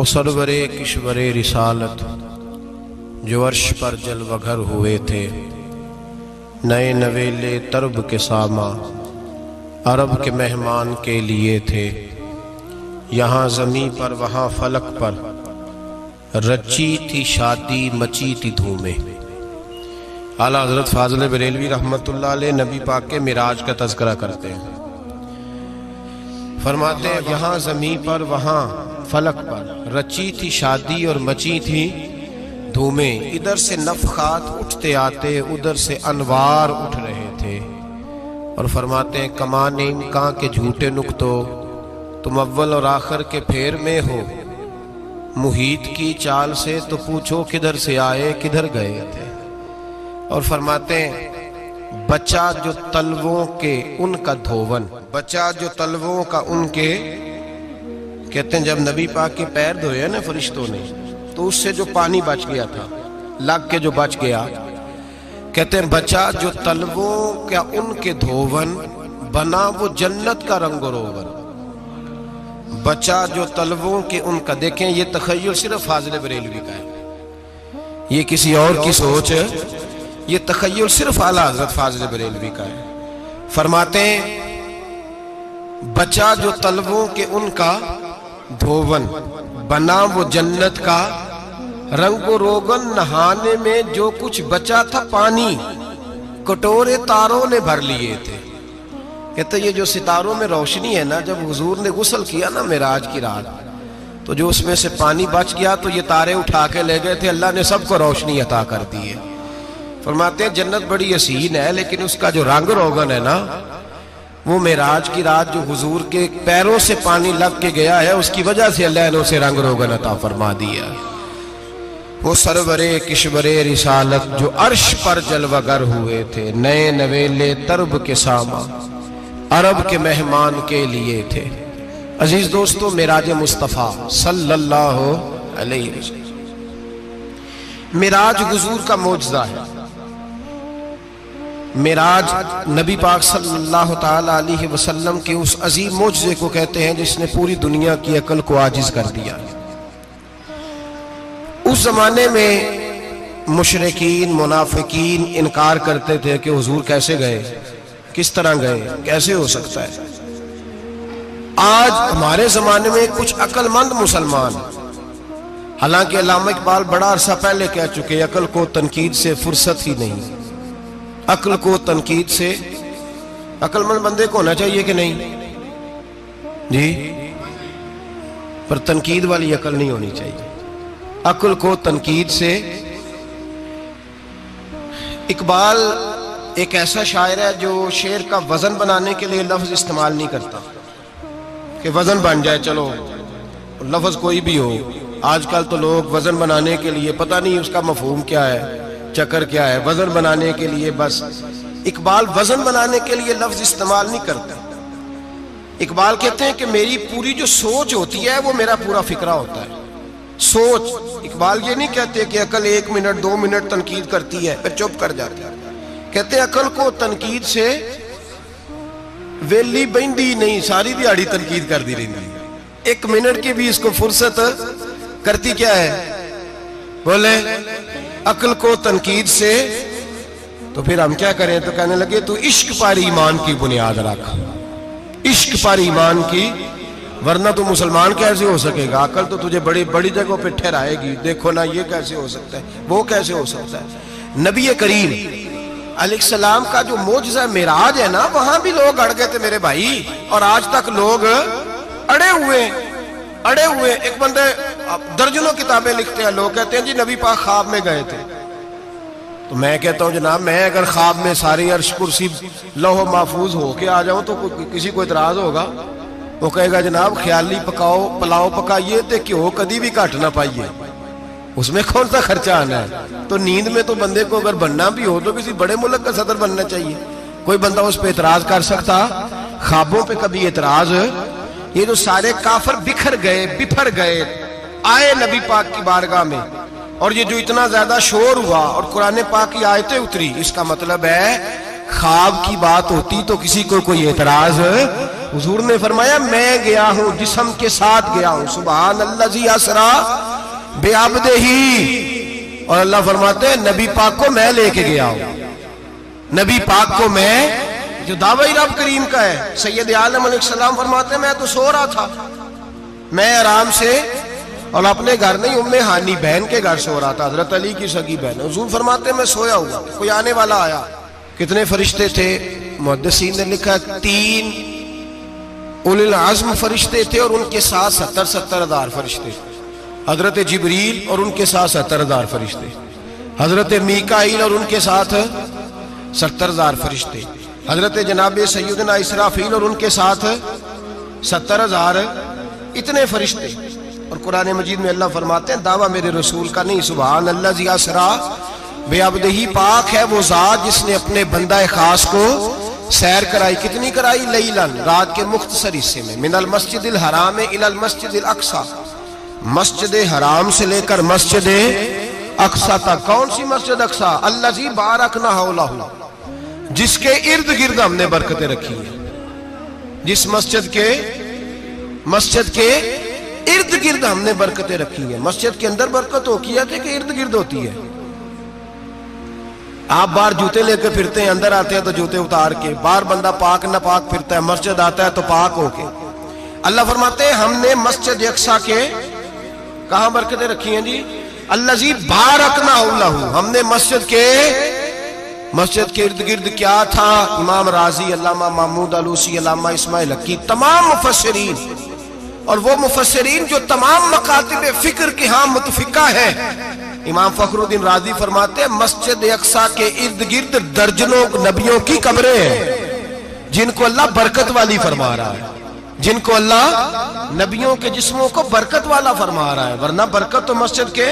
वो सरवरे किश्वरे रिसालत जो अर्श पर जलवघर हुए थे, नए नवेले तरब के सामा अरब के मेहमान के लिए थे। यहाँ ज़मीं पर वहाँ फलक पर रची थी शादी मची थी धूमें। आला हज़रत फाज़िल बरेलवी रहमतुल्लाह अलैह नबी पाक के मिराज का तज़किरा करते हैं। फरमाते हैं यहाँ ज़मीं पर वहाँ फलक पर रची थी शादी और मची थी धूमें। इधर से नफ़खात उठते आते, उधर से अनवार उठ रहे थे। और फरमाते हैं कमाने इम्कां के झूठे नुक्तो, तुम अव्वल और आखिर के फेर में हो। मुहीत की चाल से तो पूछो किधर से आए किधर गए थे। और फरमाते हैं बचा जो तलवों के उनका धोवन, बचा जो तलवों का उनके, कहते हैं जब नबी पाक के पैर धोए ना फरिश्तों ने, तो उससे जो पानी बच गया था, लग के जो बच गया, कहते हैं बचा जो तलवों का उनके धोवन, बना वो जन्नत का रंग रोगन। बचा जो तलवों के उनका, देखें ये तखय्युल सिर्फ फाज़िल बरेलवी का है, ये किसी और की सोच है, ये तखय्युल सिर्फ आला हज़रत फाज़िल बरेलवी का है। फरमाते हैं बचा जो तलवों के उनका धोवन, बना वो जन्नत का रंग रोगन। नहाने में जो कुछ बचा था पानी, कटोरे तारों ने भर लिए थे। कहते ये जो सितारों में रोशनी है ना, जब हुजूर ने गुस्ल किया ना मेराज की रात, तो जो उसमें से पानी बच गया तो ये तारे उठा के ले गए थे, अल्लाह ने सबको रोशनी अता कर दी है। फरमाते हैं जन्नत बड़ी हसीन है, लेकिन उसका जो रंग रोगन है ना, वो मेराज की रात जो हुजूर के पैरों से पानी लग के गया है, उसकी वजह से अल्लाह ने उसे रंग रोगन अता फरमा दिया। वो सरवरे किश्वरे रिसालत जो अर्श पर जलवगर हुए थे, नए नवेले तरब के सामा अरब के मेहमान के लिए थे। अजीज दोस्तों, मिराज मुस्तफ़ा सल्लल्लाहु अलैहि वसल्लम मिराज हुजूर का मौजज़ा है। मिराज नबी पाक सल्लल्लाहु ताला अलैहि वसल्लम के उस अजीम मौजज़े को कहते हैं जिसने पूरी दुनिया की अकल को आजिज कर दिया। उस जमाने में मुशरिकीन मुनाफिकीन इनकार करते थे कि हुजूर कैसे गए, किस तरह गए, कैसे हो सकता है। आज हमारे जमाने में कुछ अक्लमंद मुसलमान, हालांकि अल्लामा इकबाल बड़ा अरसा पहले कह चुके, अकल को तनकीद से फुर्सत ही नहीं। अक्ल को तनकीद से, अक्लमंद बंदे को होना चाहिए कि नहीं जी, पर तनकीद वाली अकल नहीं होनी चाहिए। अक्ल को तनकीद से। इकबाल एक ऐसा शायर है जो शेर का वजन बनाने के लिए लफ्ज इस्तेमाल नहीं करता कि वजन बन जाए, चलो लफ्ज कोई भी हो। आजकल तो लोग वजन बनाने के लिए पता नहीं उसका मफहूम क्या है, चक्कर क्या है, वजन बनाने के लिए बस। इकबाल वजन बनाने के लिए लफ्ज इस्तेमाल नहीं करता। इकबाल कहते हैं कि मेरी पूरी जो सोच होती है वो मेरा पूरा फिक्रा होता है। सोच, इकबाल ये नहीं कहते कि अकल 1 मिनट 2 मिनट तनकीद करती है फिर चुप कर जाती है। कहते हैं अकल को तनकीद से वेली बंदी नहीं, सारी दिहाड़ी तनकीद कर दी रही। 1 मिनट की भी इसको फुर्सत करती क्या है, बोले अकल को तनकीद से। तो फिर हम क्या करें, तो कहने लगे तू इश्क पर ईमान की बुनियाद रख, इश्क पर ईमान की, वरना तो मुसलमान कैसे हो सकेगा। अकल तो तुझे बड़ी बड़ी जगहों पे ठहराएगी। देखो ना ये कैसे हो सकता है, वो कैसे हो सकता है। नबी करीम अलैहिस्सलाम का जो मौजज़ा मिराज है ना, वहां भी लोग अड़ गए थे मेरे भाई, और आज तक लोग अड़े हुए। एक बंदे दर्जनों किताबें लिखते हैं, लोग कहते हैं जी नबी पाक ख्वाब में गए थे। तो मैं कहता हूं जनाब, मैं अगर ख्वाब में सारी अर्श कुर्सी लौह महफूज होके आ जाऊं तो किसी को इतराज होगा? वो कहेगा जनाब ख्याली पकाओ पुलाव पकाइए तो घ्यो कभी भी घट ना पाइए, उसमें कौन सा खर्चा आना है। तो नींद में तो बंदे को अगर बनना भी हो तो किसी बड़े मुल्क का सदर बनना चाहिए। कोई बंदा उस पर एतराज कर सकता? ख्वाबों पे कभी एतराज? ये जो सारे काफिर बिखर गए बिफर गए आए नबी पाक की बारगाह में, और ये जो इतना ज्यादा शोर हुआ और कुरान पाक की आयतें उतरी, इसका मतलब है ख्वाब की बात होती तो किसी को कोई एतराज हुजूर ने फरमाया मैं गया हूं, जिस्म के साथ गया हूं। सुभान अल्लाज़ी असरा बिअब्दिही। और अल्लाह फरमाते हैं नबी पाक को मैं लेके गया हूं। नबी पाक को मैं, जो दावा ही रब करीम का है। सैयद आलम अलैहिस्सलाम फरमाते हैं मैं तो सो रहा था, मैं आराम से, और अपने घर नहीं, उम्मे हानी बहन के घर सो रहा था, हजरत अली की सगी बहन। हुजूर फरमाते हैं मैं सोया हुआ, कोई आने वाला आया। कितने फरिश्ते थे? मुहद्दिसीन ने लिखा 3 उलिल आज़्म फरिश्ते थे और उनके साथ 70 हज़ार फरिश्ते। हजरत जिब्रील और उनके साथ 70 हज़ार फरिश्ते, हजरत मीकाईल और उनके साथ 70 हज़ार फरिश्ते, हजरत जनाब सैयदना इसराफील और उनके साथ 70 हज़ार, इतने फरिश्ते। और कुरान मजीद में अल्लाह फरमाते हैं दावा मेरे रसूल का नहीं। सुभान अल्लाज़ी असरा बिअब्दिही, पाक है वो ज़ात जिसने अपने बंदा खास को सैर कराई। कितनी कराई? लैलन, रात के मुख्तसर हिस्से में। मिनल मस्जिदिल हराम इलल मस्जिदिल अक्सा, मस्जिद हराम से लेकर मस्जिद अक्सा तक। कौन सी मस्जिद अक्सा? अल्लाज़ी बारकना हौलहू, जिसके इर्द गिर्द हमने बरकतें रखी है। जिस मस्जिद के इर्द गिर्द हमने बरकतें रखी है। मस्जिद के अंदर बरकत होती है कि इर्द गिर्द होती है? आप बाहर जूते लेकर फिरते हैं, अंदर आते हैं तो जूते उतार के। बाहर बंदा पाक न पाक फिरता है, मस्जिद आता है तो पाक होके। अल्लाह फरमाते हैं हमने मस्जिद अक्सा के कहां बरकतें रखी हैं जी? अल्लाज़ी बारकना हौलहू, हमने मस्जिद के इर्द गिर्द क्या था? इमाम राजी, अल्लामा महमूद आलूसी, अल्लामा इस्माइल हक्की, तमाम मुफस्सिरीन, और वो मुफस्सिरीन जो तमाम मकातिब फिक्र के यहाँ मुतफिका है। इमाम फखरुद्दीन राजी फरमाते हैं मस्जिद अक्सा के इर्द गिर्द दर्जनों नबियों की कब्रें हैं, जिनको अल्लाह बरकत वाली फरमा रहा है, जिनको अल्लाह नबियों के जिस्मों को बरकत वाला फरमा रहा है। वरना बरकत तो मस्जिद के।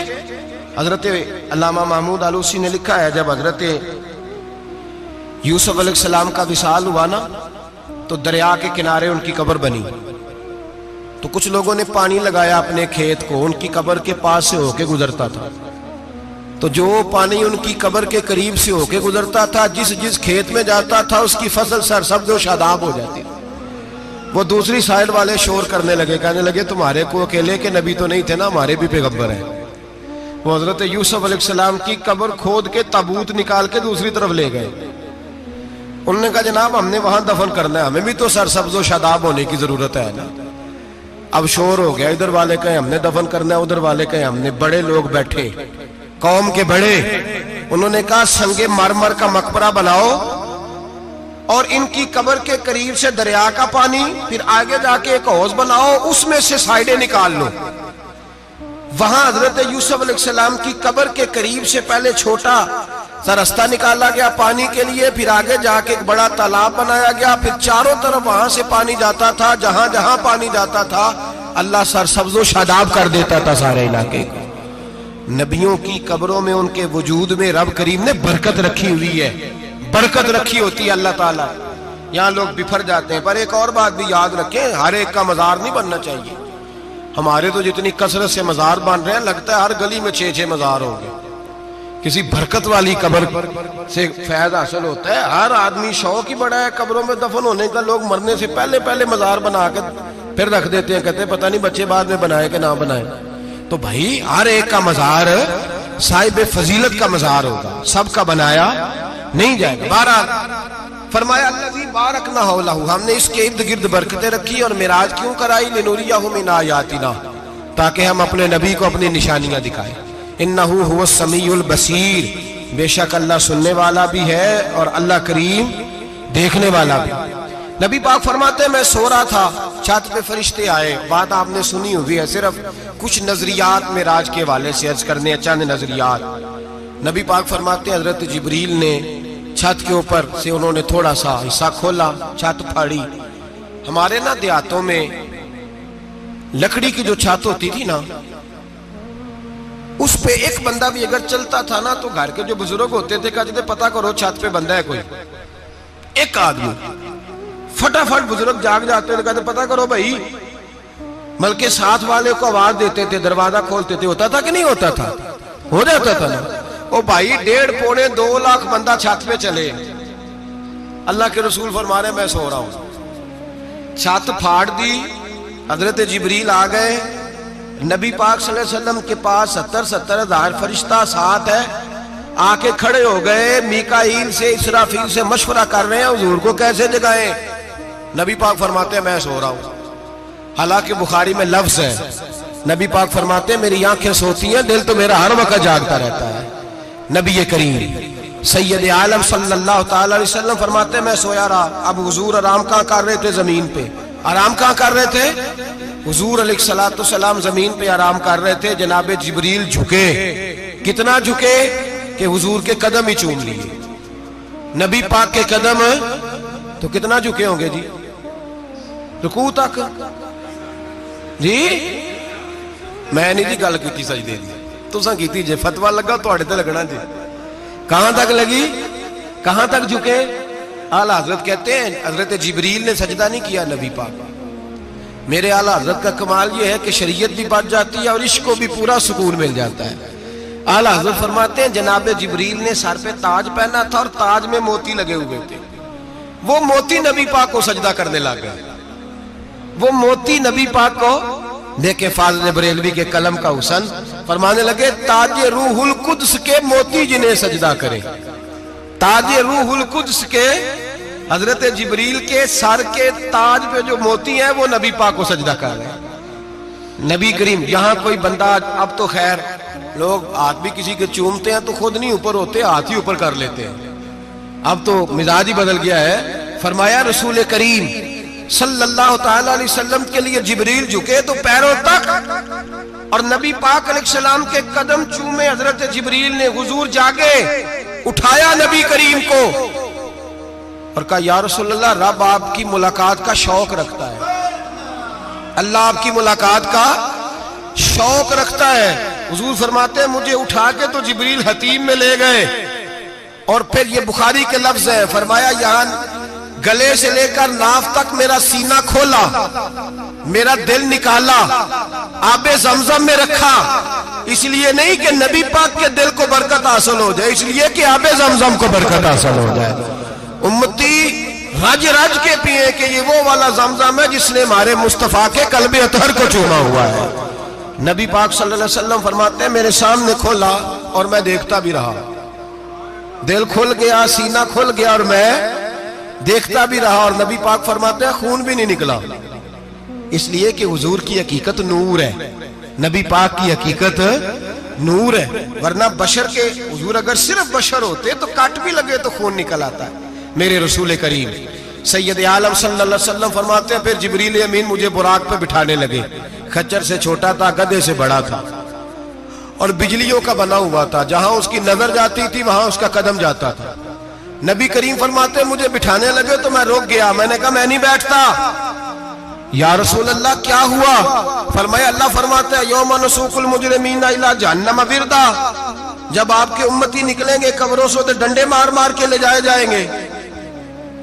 हजरत अल्लामा महमूद आलूसी ने लिखा है जब हजरत यूसुफ अलैहिस्सलाम का विसाल हुआ ना, तो दरिया के किनारे उनकी कब्र बनी। तो कुछ लोगों ने पानी लगाया अपने खेत को, उनकी कब्र के पास से होके गुजरता था। तो जो पानी उनकी कब्र के करीब से होके गुजरता था, जिस खेत में जाता था उसकी फसल सरसब्ज़ व शादाब हो जाती। वो दूसरी साइड वाले शोर करने लगे, कहने लगे तुम्हारे को अकेले के नबी तो नहीं थे ना, हमारे भी पैगंबर हैं। वो हजरत यूसुफ अलैहिस्सलाम की कब्र खोद के ताबूत निकाल के दूसरी तरफ ले गए। उन्होंने कहा जनाब हमने वहां दफन करना है, हमें भी तो सरसब्ज़ व शादाब होने की जरूरत है ना। अब शोर हो गया, इधर वाले कहे हमने दफन करना है, उधर वाले कहे हमने। बड़े लोग बैठे, कौम के बड़े, उन्होंने कहा संगे मरमर का मकबरा बनाओ और इनकी कब्र के करीब से दरिया का पानी, फिर आगे जाके एक हौज बनाओ, उसमें से साइडें निकाल लो। वहां हजरत यूसुफ अलैहिस्सलाम की कब्र के करीब से पहले छोटा सा रास्ता निकाला गया पानी के लिए, फिर आगे जाके एक बड़ा तालाब बनाया गया, फिर चारों तरफ वहां से पानी जाता था। जहां जहां पानी जाता था अल्लाह सरसब्ज़ व शादाब कर देता था सारे इलाके को। नबियों की कब्रों में, उनके वजूद में रब करीम ने बरकत रखी हुई है, बरकत रखी होती है अल्लाह ताला। यहाँ लोग बिफर जाते हैं। पर एक और बात भी याद रखें, हर एक का मजार नहीं बनना चाहिए। हमारे तो जितनी कसरत से मजार बन रहे हैं, लगता है हर गली में 6-6 मजार होंगे। किसी बरकत वाली कब्र से फैज हासिल होता है। हर आदमी शौक ही बड़ा है कब्रों में दफन होने का। लोग मरने से पहले मजार बना के फिर रख देते हैं, कहते हैं पता नहीं बच्चे बाद में बनाए कि ना बनाए। तो भाई हर एक का मजार साहिब फजीलत का मजार होगा, सबका बनाया नहीं जाएगा। बहरहाल फरमाया अल्लाज़ी बारकना हौलहू, हमने इसके इर्द गिर्द बरकतें रखी। और मिराज क्यों कराई? लिनुरियहु मिन आयातिना, ताकि हम अपने नबी को अपनी निशानियां दिखाएं। इन्नहु हुवस समीउल बसीर, बेशक अल्लाह सुनने वाला भी है और अल्लाह करीम देखने वाला भी। नबी पाक फरमाते हैं मैं सो रहा था, छत पे फरिश्ते आए। बात आपने सुनी हुई है, सिर्फ कुछ नजरियात में राज के वाले से अर्ज करने, चंद नजरियात। नबी पाक फरमाते हैं हजरत जिब्रील ने छत के ऊपर से उन्होंने थोड़ा सा हिस्सा खोला, छत फाड़ी। हमारे ना देहातों में लकड़ी की जो छत होती थी ना, उस पे एक बंदा भी अगर चलता था ना, तो घर के जो बुजुर्ग होते थे कहते थे पता करो छत पे बंदा है कोई। एक आदमी फटाफट बुजुर्ग जाग जाते थे, कहते पता करो भाई। बल्कि साथ वाले को आवाज देते थे, दरवाजा खोलते थे। होता था कि नहीं होता था? हो जाता था ना। ओ भाई 1.5-2 लाख बंदा छत पे चले, अल्लाह के रसूल फरमा रहे मैं सो रहा हूं। छत फाड़ दी, हजरत जिब्रील आ गए। नबी पाक सल्लल्लाहु अलैहि वसल्लम के पास 70-70 हज़ार फरिश्ता साथ है, आके खड़े हो गए। मीकाईल से इसराफील से मशवरा कर रहे हैं हुजूर को कैसे जगाएं। नबी पाक फरमाते हैं मैं सो रहा हूं। हालांकि बुखारी में लफ्ज है, नबी पाक फरमाते हैं मेरी आंखें सोती हैं, दिल तो मेरा हर वक्त जागता रहता है। नबी करीम सैयद आलम सल्लल्लाहु ताला अलैहि वसल्लम फरमाते हैं मैं सोया रहा। अब हुजूर आराम कहाँ कर रहे थे? जमीन पे। आराम कहाँ कर रहे थे? हुजूर अलैहिस्सलातु वस्सलाम जमीन पे आराम कर रहे थे। जनाब जिब्रील झुके, कितना झुके कि हुजूर के कदम ही चूम लिए। नबी पाक के कदम तो कितना झुके होंगे जी? रुकू तक जी। मैं नहीं जी गल की सजदे दी, तुसां कीती जे। फतवा लगा तुहाडे ते लगना जी। कहां तक लगी? कहां तक झुके? आला हजरत कहते हैं हजरत जिब्रील ने सजदा नहीं किया नबी पाक। मेरे आला हजरत का कमाल यह है कि शरीयत भी बच जाती है और इश्क को भी पूरा सुकून मिल जाता है। आला हजरत फरमाते हैं जनाब जिब्रील ने सर पे ताज पहना था और ताज में मोती लगे हुए थे। वो मोती नबी पाक को सजदा करने लग गए। वो मोती नबी पाक को देखे। फाज़िल बरेलवी के कलम का हुसन फरमाने लगे ताजे रूहुल कुद्स के मोती जिन्हें सजदा करे। ताजे रूहुल कुद्स के हजरत जिब्रील के सर के ताज पे जो मोती हैं वो नबी पाक को सजदा कर रहे हैं। नबी करीम यहाँ कोई बंदा, अब तो खैर लोग हाथ भी किसी के चूमते हैं तो खुद नहीं ऊपर होते, हाथ ही ऊपर कर लेते हैं। अब तो मिजाज ही बदल गया है। फरमाया रसूल करीम सल्लल्लाहु ताला अलैहि वसल्लम के लिए जिब्रील झुके तो पैरों तक, और नबी पाक अलैहिस्सलाम के कदम चूमे। हजरत जिब्रील ने हुजूर जागे, उठाया नबी करीम को और कहा या रसूलल्लाह, रब आपकी मुलाकात का शौक रखता है, अल्लाह आपकी मुलाकात का शौक रखता है। हुजूर फरमाते हैं मुझे उठा के तो जिब्रील हतीम में ले गए। और फिर ये बुखारी के लफ्ज है, फरमाया यहाँ गले से लेकर नाफ तक मेरा सीना खोला, मेरा दिल निकाला, आबे ज़मज़म में रखा। इसलिए नहीं कि नबी पाक के दिल को बरकत हासिल हो जाए, इसलिए कि आबे ज़मज़म को बरकत हासिल हो जाए। उम्मती रज रज के पिए कि ये वो वाला ज़मज़म है जिसने हमारे मुस्तफ़ा के कल्बे अतहर को चूमा हुआ है। नबी पाक सल्लल्लाहु अलैहि वसल्लम फरमाते हैं मेरे सामने खोला और मैं देखता भी रहा। दिल खुल गया, सीना खुल गया और मैं देखता भी रहा। और नबी पाक फरमाते हैं खून भी नहीं निकला, इसलिए कि हुजूर की हकीकत नूर है, नबी पाक की हकीकत नूर है। वरना बशर के हुजूर अगर सिर्फ बशर होते तो काट भी लगे तो खून निकल आता है। मेरे रसूल करीम सैयद आलम सल्लल्लाहु अलैहि वसल्लम फरमाते हैं फिर जिब्रील अमीन मुझे बुराक पे बिठाने लगे। खच्चर से छोटा था, गधे से बड़ा था और बिजलियों का बना हुआ था। जहां उसकी नजर जाती थी वहां उसका कदम जाता था। नबी करीम फरमाते मुझे बिठाने लगे तो मैं रुक गया। मैंने कहा मैं नहीं बैठता। या रसूल अल्लाह क्या हुआ? फरमाया अल्लाह फरमाते हैं यौम नसूकुल मुजरिमीना इला जहन्नम विरदा, जब आपके उम्मती निकलेंगे कब्रों से तो डंडे मार मार के ले जाए जाएंगे।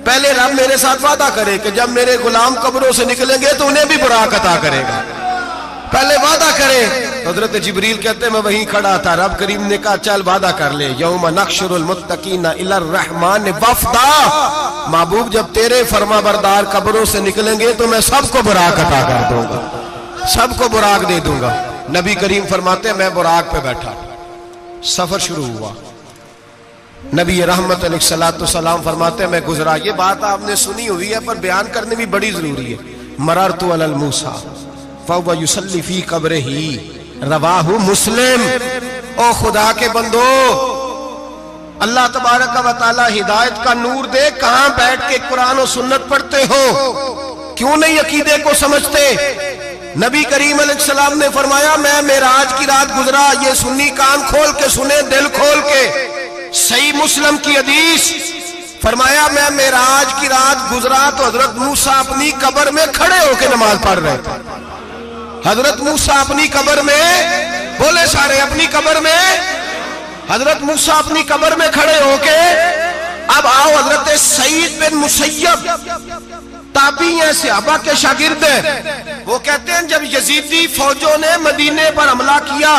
पहले रब मेरे साथ वादा करे कि जब मेरे गुलाम कब्रों से निकलेंगे तो उन्हें भी बुराक अता करेगा, पहले वादा करे। हजरत जिब्रील कहते हैं मैं वहीं खड़ा था। रब करीम ने कहा चल वादा कर ले, यौम नहशुरुल मुत्तकीना इलर रहमान वफदा, महबूब जब तेरे फरमा बरदार कब्रों से निकलेंगे तो मैं सबको बुराक अता कर दूंगा, सबको बुराक दे दूंगा। नबी करीम फरमाते मैं बुराक पे बैठा, सफर शुरू हुआ। नबी रहमत अलैहिस्सलाम फरमाते मैं गुजरा। ये बात आपने सुनी हुई है पर बयान करनी भी बड़ी जरूरी है। मररतु अलल मूसा फहुव युसल्ली फी कब्रिही, रवाहु मुस्लिम। ओ खुदा के बंदो, अल्लाह तबारक व तआला हिदायत का नूर दे। कहां बैठ के कुरान और सुन्नत पढ़ते हो? क्यों नहीं अकीदे को समझते? नबी करीम अलैहिस्सलाम ने फरमाया मैं मेराज की रात गुजरा। ये सुन्नी कान खोल के सुने, दिल खोल के। सही मुस्लिम की हदीस, फरमाया मैं मेराज की रात गुजरा तो हजरत मूसा अपनी कब्र में खड़े होकर नमाज पढ़ रहे थे। हजरत मूसा अपनी कब्र में, बोले सारे अपनी कब्र में, हजरत मूसा अपनी कब्र में खड़े होके। अब आओ हजरत सईद बिन मुसय्यब ताबी हैं, सहाबा के शागिर्द हैं। वो कहते हैं जब यजीदी फौजों ने मदीने पर हमला किया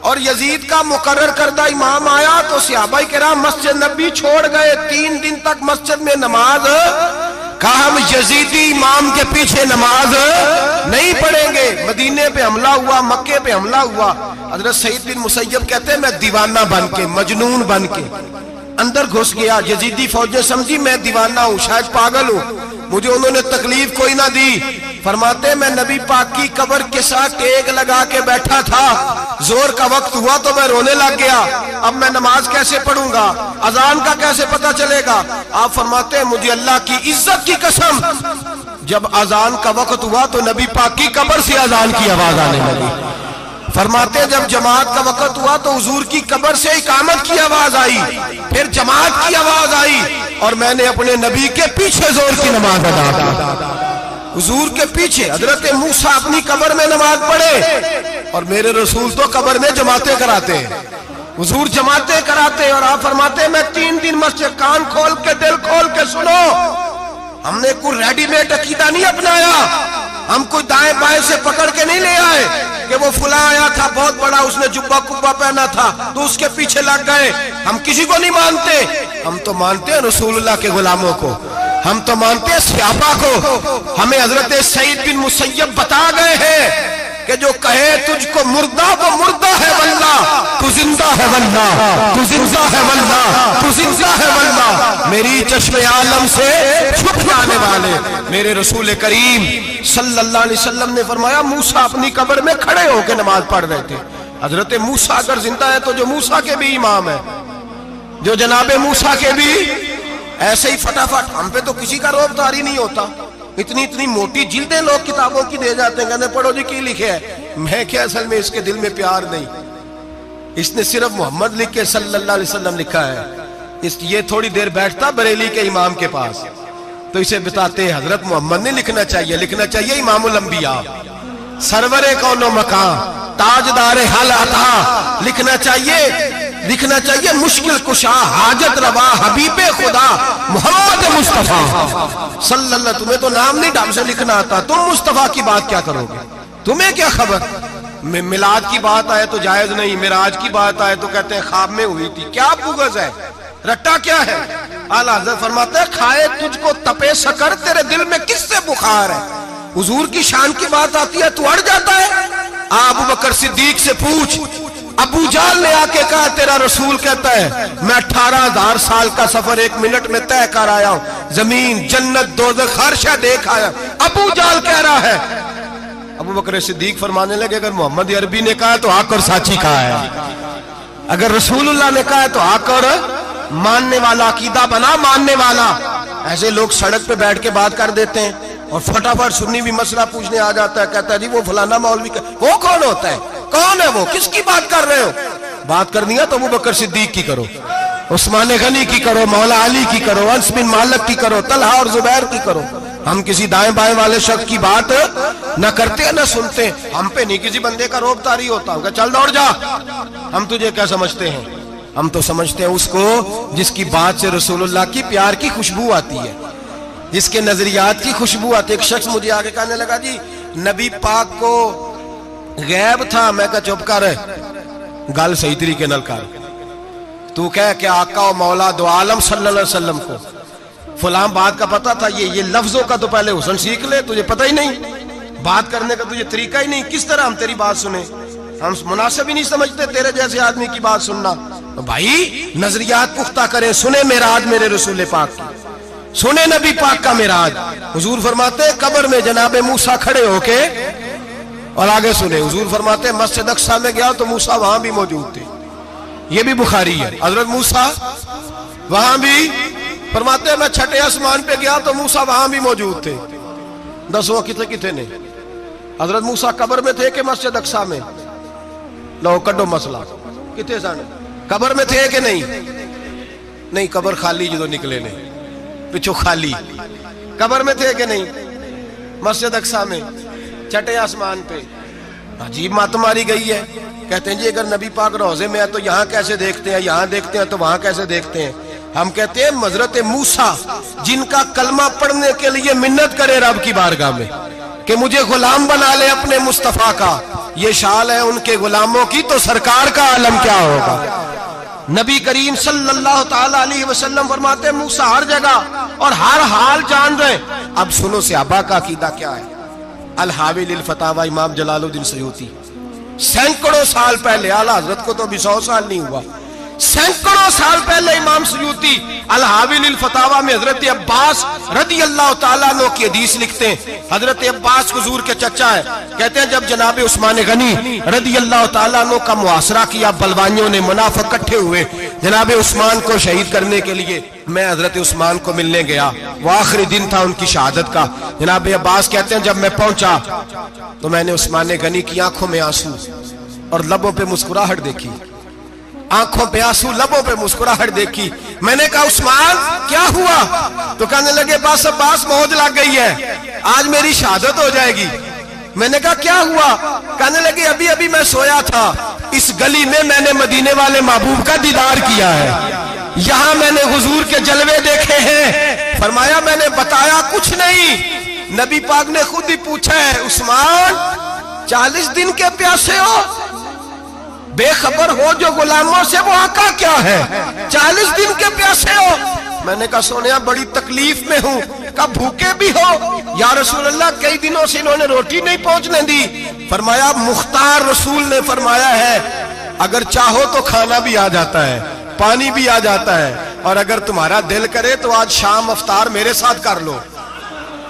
और यजीद का मुकर्रर करदा इमाम आया तो सहाबा किराम मस्जिद नबी छोड़ गए। 3 दिन तक मस्जिद में नमाज कहा हम यजीदी इमाम के पीछे नमाज नहीं पढ़ेंगे। मदीने पे हमला हुआ, मक्के पे हमला हुआ। हजरत सईद बिन मुसय्यब कहते हैं मैं दीवाना बन के, मजनून बन के अंदर घुस गया। यजीदी फौजें समझी मैं दीवाना हूं, शायद पागल हूं, मुझे उन्होंने तकलीफ कोई ना दी। फरमाते मैं नबी पाक की कब्र के साथ टेक लगा के बैठा था, जोर का वक्त हुआ तो मैं रोने लग गया। अब मैं नमाज कैसे पढ़ूंगा, अजान का कैसे पता चलेगा। आप फरमाते हैं मुझे अल्लाह की इज्जत की कसम, जब अजान का वक्त हुआ तो नबी पाक की कब्र से अजान की आवाज आने लगी। फरमाते जब जमात का वक्त हुआ तो हुजूर की कब्र से इकामत की आवाज आई, फिर जमात की आवाज आई और मैंने अपने नबी के पीछे जोर की नमाज अदा की। हुजूर के पीछे हजरत मूसा अपनी कब्र में नमाज पढ़े और मेरे रसूल तो कब्र में जमातें कराते हैं। हुजूर जमातें कराते और आप फरमाते मैं 3 दिन मस्जिद, कान खोल के दिल खोल के सुनो, हमने कोई रेडीमेड अकीदा नहीं अपनाया, हम कोई दाएं बाएं से पकड़ के नहीं ले आए कि वो फुला आया था बहुत बड़ा, उसने जुब्बा कुब्बा पहना था तो उसके पीछे लग गए। हम किसी को नहीं मानते, हम तो मानते हैं रसूलुल्लाह के गुलामों को, हम तो मानते हैं सहाबा को। हमें हजरत सईद बिन मुसय्यब बता गए हैं कि जो कहे तुझको मुर्दा वो मुर्दा है वल्ला, तू जिंदा है वल्ला, तू जिंदा है वल्ला, तू जिंदा है वल्ला। मेरी चश्मे आलम से छुप जाने वाले मेरे रसूल करीम सल्लल्लाहु अलैहि वसल्लम ने फरमाया मूसा अपनी कब्र में खड़े होकर नमाज पढ़ रहे थे। हजरत मूसा अगर जिंदा है तो जो मूसा के भी इमाम है, जो जनाबे मूसा के भी ऐसे ही फटाफट। हम पे तो किसी का रोब तारी नहीं होता, इतनी इतनी मोटी जिल्दें लोग किताबों की दे जाते हैं, कहते पढ़ो जी की लिखे है। मैं क्या, असल में इसके दिल में प्यार नहीं, इसने सिर्फ मोहम्मद लिख के सल्लल्लाहु अलैहि वसल्लम लिखा है। ये थोड़ी देर बैठता बरेली के इमाम के पास तो इसे बताते हजरत मोहम्मद नहीं लिखना चाहिए, लिखना चाहिए इमामुल अंबिया, सरवरे कौनो मकान, ताजदारे हल अता, लिखना चाहिए मुश्किल कुशा, हाजत रवा, हबीबे खुदा मोहम्मद मुस्तफा सल्लल्लाहु। तुम्हें तो नाम नहीं ढंग से लिखना आता, तुम मुस्तफा की बात क्या करोगे, तुम्हें क्या खबर। मिलाद की बात आए तो जायज नहीं, मिराज की बात आए तो कहते हैं ख्वाब में हुई थी। क्या बुगज है, रट्टा क्या है। आला हज़रत फरमाते हैं खाए तुझको तपे शकर, तेरे दिल में किससे बुखार है। हुजूर की शान की बात आती है तू अड़ जाता है। अबू बकर सिद्दीक से पूछ, अबू जाल ने आके कहा तेरा रसूल कहता है मैं 18,000 साल का सफर 1 मिनट में तय कर आया हूं, जमीन जन्नत दोज़ख हर शय देख आया। अबू जाल कह रहा है। अबू बकर सिद्दीक फरमाने लगे अगर मोहम्मद अरबी ने कहा तो आकर साची कहा है, अगर रसूलुल्लाह ने कहा तो आकर मानने वाला, अकीदा बना मानने वाला। ऐसे लोग सड़क पे बैठ के बात कर देते हैं और फटाफट सुन्नी भी मसला पूछने आ जाता है, कहता है जी वो फलाना मौलवी वो कौन होता है, कौन है वो, किसकी बात कर रहे हो। बात करनी है तो अबू बकर सिद्दीक की करो, उस्मान गनी की करो, मौला अली की करो, अंस बिन मालिक की करो, तलहा और जुबैर की करो। हम किसी दाएं बाएं वाले शख्स की बात न करते न सुनते। हम पे नहीं किसी बंदे का रोब तारी होता, चल दौड़ जा, हम तुझे क्या समझते हैं। हम तो समझते हैं उसको जिसकी बात से रसूलुल्लाह की प्यार की खुशबू आती है, जिसके नजरियात की खुशबू आती है। एक शख्स मुझे आगे कहने लगा जी नबी पाक को गैब था। मैं कहा चुप कर, गल सही तरीके नाल कर। तू कह के आका और मौला दो आलम सल्लल्लाहु अलैहि वसल्लम को फलां बात का पता था, ये लफ्जों का तो पहले हुस्न सीख ले, तुझे पता ही नहीं, बात करने का तुझे तरीका ही नहीं, किस तरह हम तेरी बात सुने। हम मुनासिब ही नहीं समझते तेरे जैसे आदमी की बात सुनना। तो भाई नजरियात पुख्ता करें, सुने मेराज मेरे रसूल पाक की, सुने नबी पाक का मेराज। हुजूर फरमाते कब्र में जनाबे मूसा खड़े होके, और आगे सुने हुजूर फरमाते मस्जिद अक्सा में गया तो मूसा वहां भी मौजूद थे। ये भी बुखारी है, हजरत मूसा वहां भी। फरमाते मैं छठे आसमान पे गया तो मूसा वहां भी मौजूद थे। दसों कितने कितने ने, हजरत मूसा कब्र में थे कि मस्जिद अक्सा में। लो कड्डो मसला, कितने सन कब्र में थे कि नहीं, नहीं कब्र खाली जो निकले ने पिछो खाली, कब्र में थे कि नहीं, मस्जिद अक्सा में छठे आसमान पे। अजीब मात मारी गई है। कहते हैं जी अगर नबी पाक रोजे में है तो यहाँ कैसे देखते हैं, यहाँ देखते हैं तो वहां कैसे देखते हैं। हम कहते हैं हजरत मूसा जिनका कलमा पढ़ने के लिए मिन्नत करे रब की बारगाह में कि मुझे गुलाम बना ले अपने मुस्तफा का, ये शाल है उनके गुलामों की, तो सरकार का आलम क्या होगा। नबी करीम सल्लल्लाहु ताला अलैहि वसल्लम फरमाते मूसा हर जगह और हर हाल जान रहे हैं। अब सुनो सहाबा का अकीदा क्या है। अल हावी लिल फतावा इमाम जलालुद्दीन सयूती, सैकड़ों साल पहले, आला हजरत को तो अभी 100 साल नहीं हुआ, सैकड़ों साल पहले इमाम सयूती अल हावी लिल फतावा में हजरत अब्बास रदी अल्लाह तआला अन्हु की हदीस लिखते हैं। हजरत अब्बास हुजूर के चचा है। कहते हैं जब जनाब उस्मान गनी रदी अल्लाह तआला अन्हु का मुआसरा किया, बलवानियों ने मुनाफिक इकट्ठे हुए जनाब उस्मान को शहीद करने के लिए, मैं हजरत उस्मान को मिलने गया। वो आखिरी दिन था उनकी शहादत का। जनाब अब्बास कहते हैं जब मैं पहुंचा तो मैंने उस्मान गनी की आंखों में आंसू और लबों पे मुस्कुराहट देखी, आंखों पे आंसू लबों पे मुस्कुराहट देखी। मैंने कहा उस्मान क्या हुआ? तो कहने लगे बस अब्बास मौज लग गई है, आज मेरी शहादत हो जाएगी। मैंने कहा क्या हुआ? कहने लगे अभी अभी मैं सोया था, इस गली में मैंने मदीने वाले महबूब का दीदार किया है, यहाँ मैंने हुजूर के जलवे देखे हैं। फरमाया मैंने बताया कुछ नहीं, नबी पाक ने खुद ही पूछा है उस्मान 40 दिन के प्यासे हो, बेखबर हो जो गुलामों से, वो आका क्या है? 40 दिन के प्यासे हो। मैंने कहा सोनिया बड़ी तकलीफ में हूँ। कहा भूखे भी हो? या रसूल अल्लाह कई दिनों से इन्होंने रोटी नहीं पहुंचने दी। फरमाया मुख्तार रसूल ने फरमाया है अगर चाहो तो खाना भी आ जाता है, पानी भी आ जाता है, और अगर तुम्हारा दिल करे तो आज शाम अफ्तार मेरे साथ कर लो,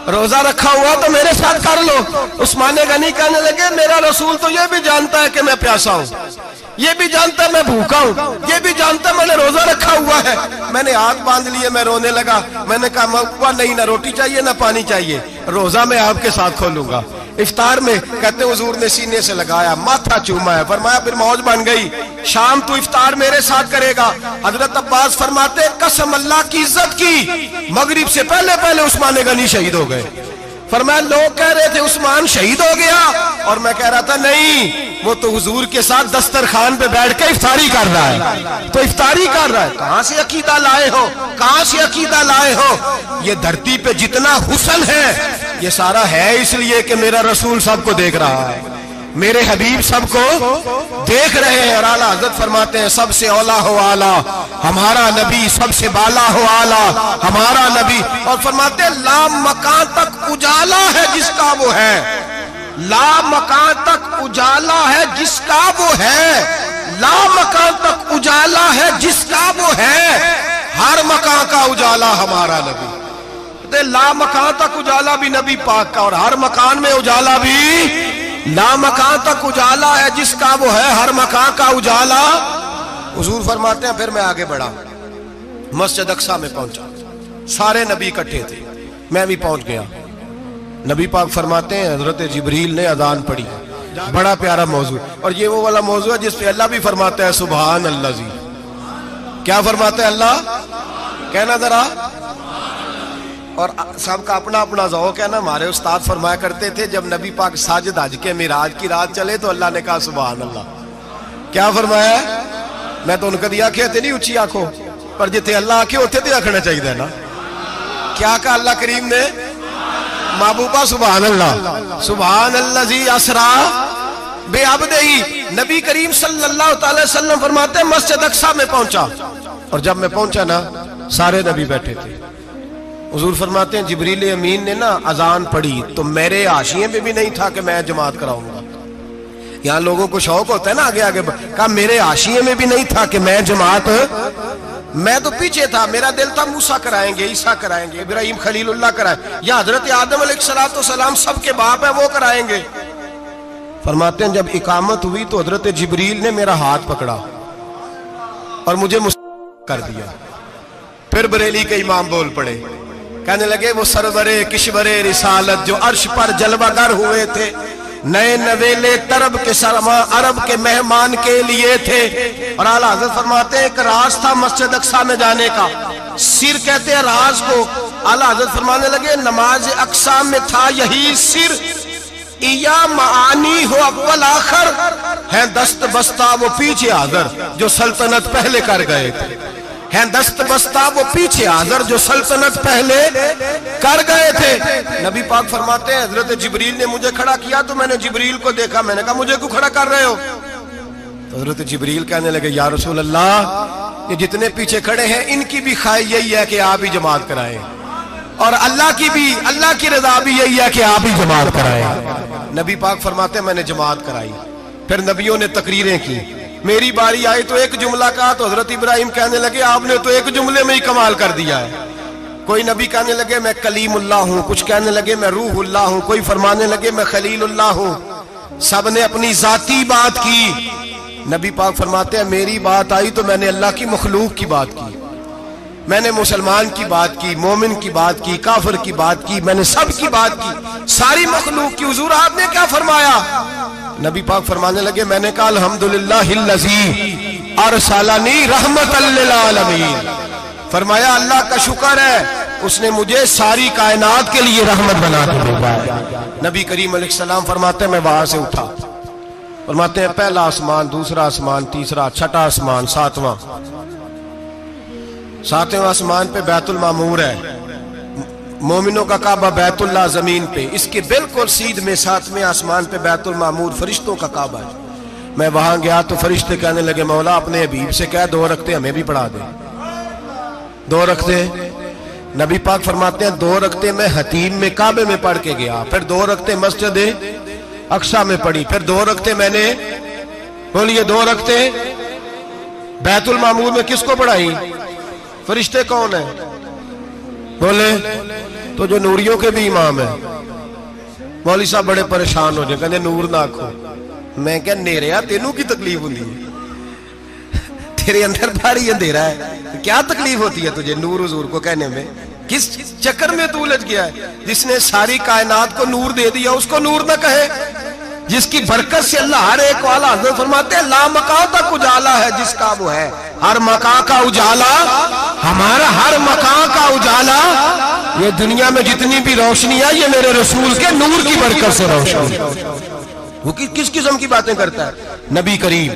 रोजा रखा हुआ तो मेरे साथ कर लो। उस्मान गनी कहने लगे मेरा रसूल तो ये भी जानता है कि मैं प्यासा हूँ, ये भी जानता है मैं भूखा हूँ, ये भी जानता है मैंने रोजा रखा हुआ है। मैंने हाथ बांध लिए, मैं रोने लगा। मैंने कहा मौका नहीं, ना रोटी चाहिए ना पानी चाहिए, रोजा मैं आपके साथ खोलूंगा। इफ्तार में कहते हुजूर ने सीने से लगाया, माथा चूमा है, फरमाया फिर मौज बन गई, शाम तू इफ्तार मेरे साथ करेगा। हजरत अब्बास फरमाते कसम अल्लाह की इज्जत की, मगरिब से पहले पहले उस्मान गनी शहीद हो गए। फरमाया लोग कह रहे थे उस्मान शहीद हो गया, और मैं कह रहा था नहीं, वो तो हुजूर के साथ दस्तरखान पे बैठ के इफ्तारी कर रहा है। तो इफ्तारी कर रहा है, कहां से अकीदा लाए हो, कहां से अकीदा लाए हो? ये धरती पे जितना हुस्न है ये सारा है इसलिए कि मेरा रसूल सबको देख रहा है, मेरे हबीब सबको देख रहे हैं। और आला हजरत फरमाते हैं सबसे औला हो आला हमारा नबी, सबसे बाला हो आला हमारा नबी। और फरमाते हैं ला मकान तक उजाला है जिसका वो है, ला मकान तक उजाला है जिसका वो है, ला मकान तक उजाला है जिसका वो है, हर मकान का उजाला हमारा नबी। ला मकान तक उजाला भी नबी पाक का, और हर मकान में उजाला भी ला मकान तक उजाला है जिसका वो है, हर मकान का उजाला। हुजूर फरमाते हैं फिर मैं आगे बढ़ा, मस्जिद अक्सा में पहुंचा, सारे नबी इकट्ठे थे, मैं भी पहुंच गया। नबी पाक फरमाते हैं हजरत जिब्रील ने अजान पढ़ी, बड़ा प्यारा मौजू, और ये वो वाला मौजू है जिस पे अल्लाह भी फरमाता है सुभान अल्लाह जी। क्या फरमाते हैं अल्लाह? कहना जरा। और सबका अपना अपना ज़ौक़ है ना। हमारे उस्ताद फरमाया करते थे जब नबी पाक साजिद हज के मिराज की रात चले तो अल्लाह ने कहा सुभान अल्लाह। क्या फरमाया? मैं तो उनका दिया आखे नहीं उच्ची आंखों पर जिथे अल्लाह आखे उथे तो आखना चाहिए ना। क्या कहा अल्लाह करीम ने? महबूबा सुभान अल्लाह, सुभान अल्लाह जी असरा बेअब्दिही। नबी करीम सल्लल्लाहु अलैहि वसल्लम फरमाते हैं मस्जिद अक्सा में पहुंचा, और जब मैं पहुंचा ना सारे नबी बैठे थे। हुजूर फरमाते हैं जिब्रील अमीन ने ना अजान पढ़ी तो मेरे हाशिए में भी नहीं था कि मैं जमात कराऊंगा। यहाँ लोगों को शौक होता है ना आगे आगे, कहा मेरे हाशिए में भी नहीं था कि मैं जमात, मैं तो पीछे था, मेरा दिल था मूसा कराएंगे, ईसा कराएंगे, इब्राहिम खलीलुल्लाह कराए, या हजरत आदम अलैहिस्सलाम सबके बाप है वो कराएंगे। फरमाते हैं जब इकामत हुई तो हजरत जिब्रील ने मेरा हाथ पकड़ा और मुझे कर दिया। फिर बरेली के इमाम बोल पड़े, कहने लगे वो सरवरे किशवरे रिसालत जो अर्श पर जलवागर हुए थे, नए नवेले तरब के सरमा अरब के मेहमान के लिए थे। और आला हज़रत फरमाते हैं एक राज था मस्जिद अक्सा में जाने का, सिर कहते हैं राज को। आला हज़रत फरमाने लगे नमाज अक्सा में था यही सिर, इया मानी हो अव्वल आखर है दस्त बस्ता वो पीछे हाज़र जो सल्तनत पहले कर गए थे, है दस्त बस्ता वो पीछे हाज़र जो सल्तनत पहले कर गए थे। नबी पाक फरमाते हैं हजरत जिब्रील ने मुझे खड़ा किया तो मैंने जिब्रील को देखा, मैंने कहा मुझे क्यों खड़ा कर रहे हो? तो हजरत जिब्रील कहने लगे या रसूल अल्लाह ये जितने पीछे खड़े हैं इनकी भी ख्वाहिश यही है कि आप ही जमात कराएं, और अल्लाह की रजा भी यही है कि आप ही जमात कराएं। नबी पाक फरमाते हैं मैंने जमात कराई, फिर नबियों ने तकरीरें की, मेरी बारी आई तो एक जुमला कहा तो हजरत इब्राहिम कहने लगे आपने तो एक जुमले में ही कमाल कर दिया है। कोई नबी कहने लगे मैं कलीमुल्लाह हूं, कुछ कहने लगे मैं रूहुल्लाह हूं, कोई फरमाने लगे मैं खलीलुल्लाह हूं। सब ने अपनी जाती बात की। नबी पाक फरमाते हैं मेरी बात आई तो मैंने अल्लाह की मखलूक की बात की, मैंने मुसलमान की बात की, मोमिन की बात की, काफिर की बात की, मैंने सब की बात की, सारी मखलूक की। हुजूर आपने क्या फरमाया? नबी पाक फरमाने लगे मैंने कहा अल्हम्दुलिल्लाहिल्लज़ी अरसलनी रहमतल लिल आलमीन। फरमाया अल्लाह का शुक्र है उसने मुझे सारी कायनात के लिए रहमत बना के भेजा है। नबी करीम अलैहिस्सलाम फरमाते हैं मैं वहां से उठा, फरमाते हैं पहला आसमान, दूसरा आसमान, तीसरा, छठा आसमान, सातवें आसमान पे बैतुल मामूर है, मोमिनों का काबा बैतुल्लाह जमीन पे, इसके बिल्कुल सीध में सातवें आसमान पे बैतुल मामूर फरिश्तों का काबा है। मैं वहां गया तो फरिश्ते कहने लगे मौला अपने हबीब से कह 2 रखते हमें भी पढ़ा दे। 2 रखते नबी पाक फरमाते हैं 2 रखते मैं हतीम में काबे में पढ़ के गया, फिर 2 रखते मस्जिद अक्सा में पढ़ी, फिर 2 रखते मैंने बोलिए 2 रखते बैतुल मामूर में किसको पढ़ाई? फरिश्ते कौन है बोले? तो जो नूरियों के भी इमाम है। मौली साहब बड़े परेशान हो जाए, कहते नूर ना आखो। मैं क्या नेरिया तेनू की तकलीफ होती है? तेरे अंदर भारी अंधेरा है, क्या तकलीफ होती है तुझे नूर हुजूर को कहने में? किस चक्कर में तू उलझ गया है? जिसने सारी कायनात को नूर दे दिया उसको नूर ना कहे? जिसकी बरकत से अल्लाह हर एक वाला, हज़रत फरमाते हैं ला मकां तक उजाला है जिसका वो है, हर मकां का उजाला हमारा, हर मकां का उजाला। ये दुनिया में जितनी भी रोशनी है ये मेरे रसूल के नूर की बरकत से रोशनी। वो किस किस्म की बातें करता है? नबी करीम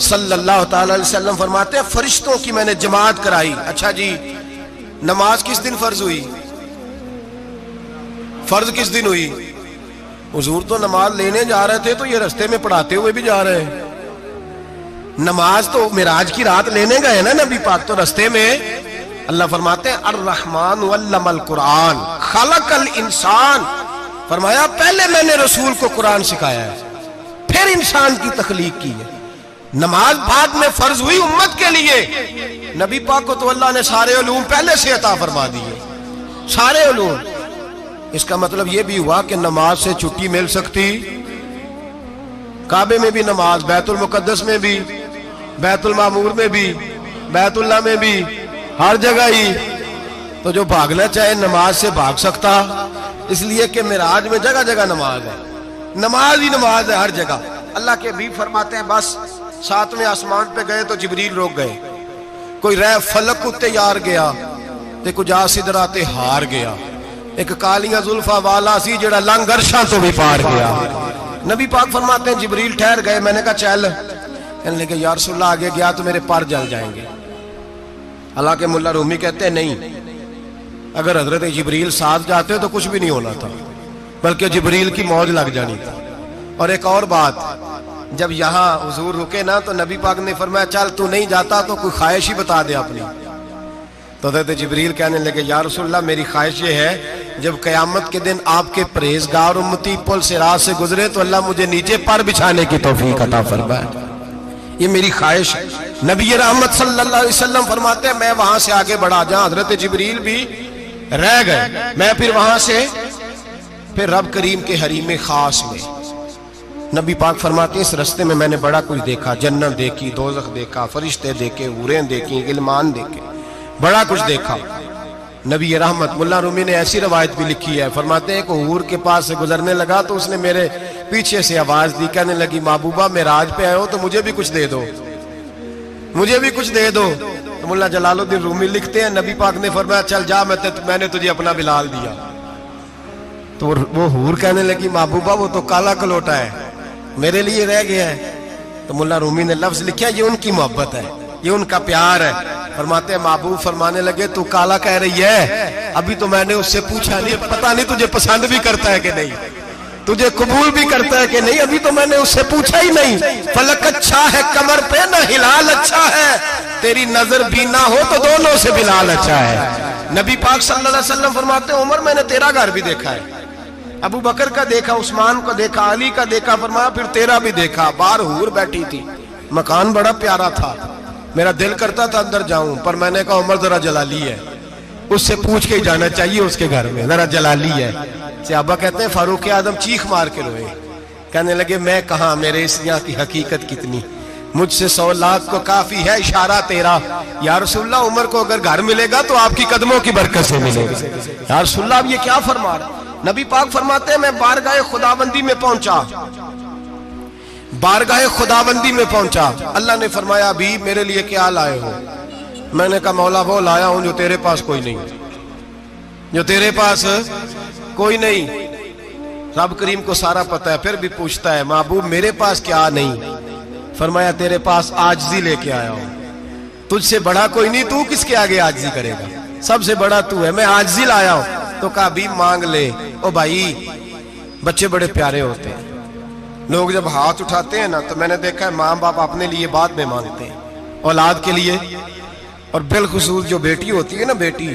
सल्लल्लाहु अलैहि वसल्लम फरमाते हैं फरिश्तों की मैंने जमात कराई। अच्छा जी, नमाज किस दिन फर्ज हुई? फर्ज किस दिन हुई? हुजूर तो नमाज लेने जा रहे थे तो ये रास्ते में पढ़ाते हुए भी जा रहे हैं। नमाज तो मिराज की रात लेने गए ना नबी पाक, तो रास्ते में अल्लाह फरमाते हैं अर्रहमान अल्लमल कुरान खलकल इंसान। फरमाया पहले मैंने रसूल को कुरान सिखाया है, फिर इंसान की तख्लीक की है। नमाज बाद में फर्ज हुई उम्मत के लिए। नबी पाक को तो अल्लाह ने सारे उलूम पहले से अता फरमा दिए, सारे उलूम। इसका मतलब यह भी हुआ कि नमाज से छुट्टी मिल सकती, काबे में भी नमाज, बैतुल मुकद्दस में भी, बैतुल मामूर में भी, बैतुल्लाह में भी, हर जगह ही। तो जो भागना चाहे नमाज से भाग सकता, इसलिए कि मिराज में जगह जगह नमाज है, नमाज ही नमाज है हर जगह। अल्लाह के हबीब फरमाते हैं बस 7वें आसमान पे गए तो जिब्रील रोक गए। कोई रह फलक उत्ते यार गया ते कुछ आ सिदरा ते हार गया। एक कालियां जुल्फा वाला सी जेड़ा लंघ अरशां तो भी पार गया। नबी पाक फरमाते हैं जिब्रील ठहर गए। मैंने कहा चल, कहने लगे या रसूलल्लाह आगे गया तो मेरे पर जल जाएंगे। हालांकि मुल्ला रूमी कहते हैं नहीं, अगर हजरत जिब्रील साथ जाते तो कुछ भी नहीं होना था, बल्कि जिब्रील की मौज लग जानी थी। और एक और बात, जब यहाँ हुजूर रुके ना तो नबी पाक ने फरमाया चल तू नहीं जाता तो कोई ख्वाहिश ही बता दे अपनी। तो हज़रत जिब्रील कहने लगे या रसूलल्लाह मेरी ख्वाहिश ये है जब क़यामत के दिन आपके परहेज़गार उम्मती पुल से रात से गुजरे तो अल्लाह मुझे नीचे पर बिछाने की तौफीक अता फरमाए। ये मेरी ख्वाहिश है। नबी रहमत सल्लल्लाहु अलैहि वसल्लम फरमाते हैं मैं वहां से आगे बढ़ा, जहां हज़रत जिब्रील भी रह गए, मैं फिर वहां से फिर रब करीम के हरीम खास में। नबी पाक फरमाते हैं इस रास्ते में मैंने बड़ा कुछ देखा, जन्नत देखी, दोज़ख देखा, फरिश्ते देखे, हूरें देखी, गिलमान देखे, बड़ा कुछ देखा। नबी रहमत मुल्ला रूमी ने ऐसी रवायत भी लिखी है, फरमाते हैं कि हूर के पास से गुजरने लगा तो उसने मेरे पीछे से आवाज दी, कहने लगी महबूबा मेराज पे आए हो तो मुझे भी कुछ दे दो, मुझे भी कुछ दे दो। तो मुल्ला जलालुद्दीन रूमी लिखते हैं नबी पाक ने फरमाया चल जा, मैंने तुझे अपना बिलाल दिया। तो वो हूर कहने लगी महबूबा वो तो काला कलोटा है, मेरे लिए रह गया है। तो मुल्ला रूमी ने लफ्ज लिखा ये उनकी मोहब्बत है, ये उनका प्यार है। फरमाते हैं महबूब फरमाने लगे तू काला कह रही है, अभी तो मैंने उससे पूछा नहीं, पता नहीं तुझे पसंद भी करता है कि नहीं, तुझे कबूल भी करता है कि नहीं, अभी तो मैंने उससे पूछा ही नहीं। फलक अच्छा है कमर पे ना हिलाल अच्छा है, तेरी नजर भी ना हो तो दोनों से बिलाल अच्छा है। नबी पाक सल्लल्लाहु अलैहि वसल्लम फरमाते हैं उमर मैंने तेरा घर भी देखा है, अबू बकर का देखा, उस्मान को देखा, अली का देखा, फरमाया फिर तेरा भी देखा। बाहर हूर बैठी थी, मकान बड़ा प्यारा था, मेरा दिल करता था अंदर जाऊं, पर मैंने कहा उमर जरा जलाली है, उससे पूछ के ही जाना चाहिए उसके घर में, जरा जलाली है। सहाबा कहते हैं फारूक आजम चीख मार के रोए, कहने लगे मैं कहा, मेरे इस यहाँ की हकीकत कितनी, मुझसे 100 लाख को काफी है इशारा तेरा। या रसूलल्लाह उमर को अगर घर मिलेगा तो आपकी कदमों की बरकत से मिलेगा। या रसूलल्लाह अब ये क्या फरमा रहे? नबी पाक फरमाते हैं मैं बारगाह खुदाबंदी में पहुंचा, बारगाह खुदाबंदी में पहुंचा, अल्लाह ने फरमाया अभी मेरे लिए क्या लाए हो? मैंने कहा मौला वो लाया हूं जो तेरे पास कोई नहीं, जो तेरे पास कोई नहीं। रब करीम को सारा पता है, फिर भी पूछता है महबूब मेरे पास क्या नहीं? फरमाया तेरे पास आजिज़ी लेके आया हूं, तुझसे बड़ा कोई नहीं, तू किसके आगे आजिज़ी करेगा, सबसे बड़ा तू है, मैं आजिज़ी लाया हूं। तो कहा अभी मांग ले। ओ भाई बच्चे बड़े प्यारे होते हैं, लोग जब हाथ उठाते हैं ना तो मैंने देखा है माँ बाप अपने लिए बाद में मांगते हैं, औलाद के लिए। और बिलखुसूस जो बेटी होती है ना, बेटी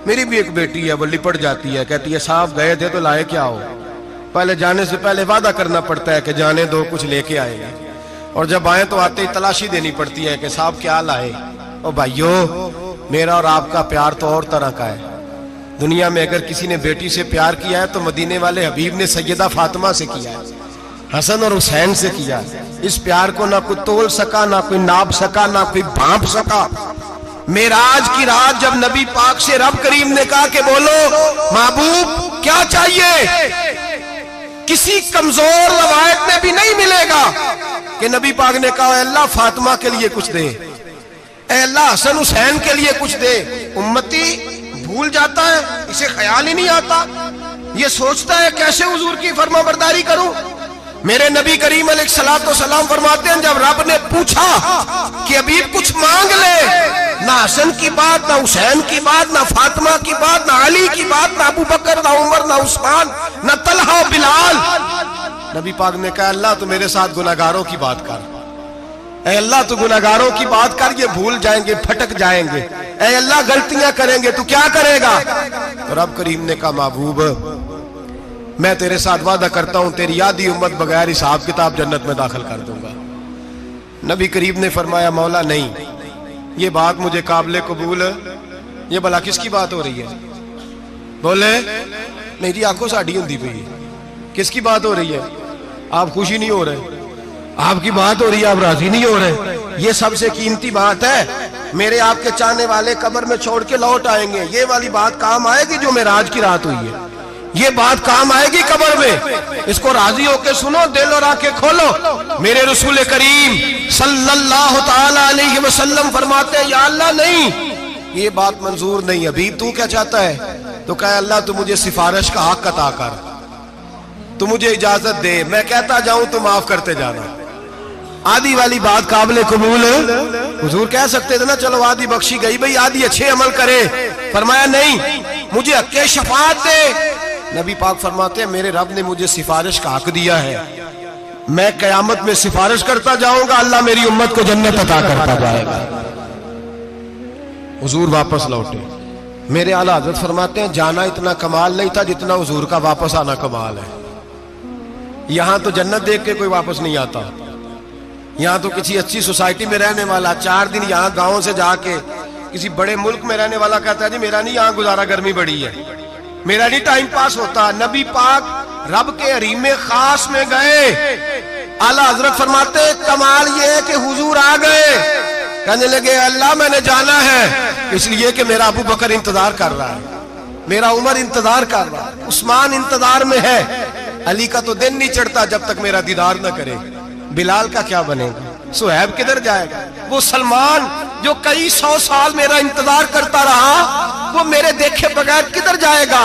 मेरी भी एक बेटी है, वो लिपट जाती है, कहती है साहब गए थे तो लाए क्या हो? पहले जाने से पहले वादा करना पड़ता है कि जाने दो कुछ लेके आएंगे, और जब आए तो आते ही तलाशी देनी पड़ती है कि साहब क्या लाए। ओ भाइयों मेरा और आपका प्यार तो और तरह का है। दुनिया में अगर किसी ने बेटी से प्यार किया है तो मदीने वाले हबीब ने सैयदा फातिमा से किया है, हसन और हुसैन से किया। इस प्यार को ना कोई तोल सका, ना कोई नाप सका, ना कोई भांप सका। मेराज की रात जब नबी पाक से रब करीम ने कहा कि बोलो महबूब क्या चाहिए, किसी कमजोर रवायत में भी नहीं मिलेगा कि नबी पाक ने कहा अल्लाह फातिमा के लिए कुछ दे, अल्लाह हसन हुसैन के लिए कुछ दे। उम्मती भूल जाता है, इसे ख्याल ही नहीं आता, ये सोचता है कैसे हुजूर की फरमाबरदारी करूं। मेरे नबी करीम अलैहिस्सलाम फरमाते हैं जब रब ने पूछा कि अभी कुछ मांग ले, ना हसन की बात, ना हुसैन की बात, ना फातिमा की बात, ना अली की बात, ना अबू बकर, ना उमर, ना उस्मान, ना तलहा बिलाल, नबी पाक ने कहा अल्लाह तो मेरे साथ गुनाहगारों की बात कर, ऐ अल्लाह तो गुनाहगारों की बात कर, ये भूल जाएंगे, भटक जाएंगे, ऐ अल्लाह गलतियां करेंगे, तू क्या करेगा? तो रब करीम ने कहा महबूब मैं तेरे साथ वादा करता हूं तेरी आधी उम्मत बगैर हिसाब किताब जन्नत में दाखिल कर दूंगा। नबी करीम ने फरमाया मौला नहीं, ये बात मुझे काबिल कबूल, ये भला किसकी बात हो रही है? बोले नहीं जी आंखों साड़ी होंदी पई, किसकी बात हो रही है? आप खुशी नहीं हो रहे, आपकी बात हो रही है, आप राजी नहीं हो रहे। ये सबसे कीमती बात है, मेरे आपके चाहने वाले कब्र में छोड़ के लौट आएंगे, ये वाली बात काम आएगी जो मेराज की रात हुई है, ये बात काम आएगी कब्र में। इसको राजी होके सुनो, दिल और आंखें खोलो। मेरे रसूल करीम सल्लल्लाहु ताला अलैहि वसल्लम फरमाते हैं या अल्लाह नहीं, ये बात मंजूर नहीं। अभी तू क्या चाहता है? तो कहे अल्लाह तू मुझे सिफारिश का हक अता कर, तू मुझे इजाजत दे, मैं कहता जाऊं तो माफ करते जाना। आधी वाली बात काबिल कबूल हुजूर कह सकते थे ना, चलो आधी बख्शी गई भाई, आधी अच्छे अमल करे। फरमाया नहीं, मुझे हक़ शफाअत दे। नबी पाक फरमाते हैं मेरे रब ने मुझे सिफारिश का हक दिया है, मैं कयामत में सिफारिश करता जाऊंगा, अल्लाह मेरी उम्मत को जन्नत अता करता जाएगा। हुजूर वापस लौटे। मेरे आला हज़रत फरमाते हैं जाना इतना कमाल नहीं था जितना हुजूर का वापस आना कमाल है। यहां तो जन्नत देख के कोई वापस नहीं आता, यहाँ तो किसी अच्छी सोसाइटी में रहने वाला 4 दिन यहाँ गांव से जाके किसी बड़े मुल्क में रहने वाला कहता है जी मेरा नहीं यहाँ गुजारा, गर्मी बड़ी है, मेरा नहीं टाइम पास होता। नबी पाक रब के हरीम खास में गए, आला हजरत फरमाते कमाल ये है कि हुजूर आ गए, कहने लगे अल्लाह मैंने जाना है इसलिए कि मेरा अबू बकर इंतजार कर रहा है, मेरा उमर इंतजार कर रहा है, उस्मान इंतजार में है, अली का तो दिन नहीं चढ़ता जब तक मेरा दीदार न करे, बिलाल का क्या बनेगा, सुहैब किधर जाएगा, वो सलमान जो कई 100 साल मेरा इंतजार करता रहा वो मेरे देखे बगैर किधर जाएगा।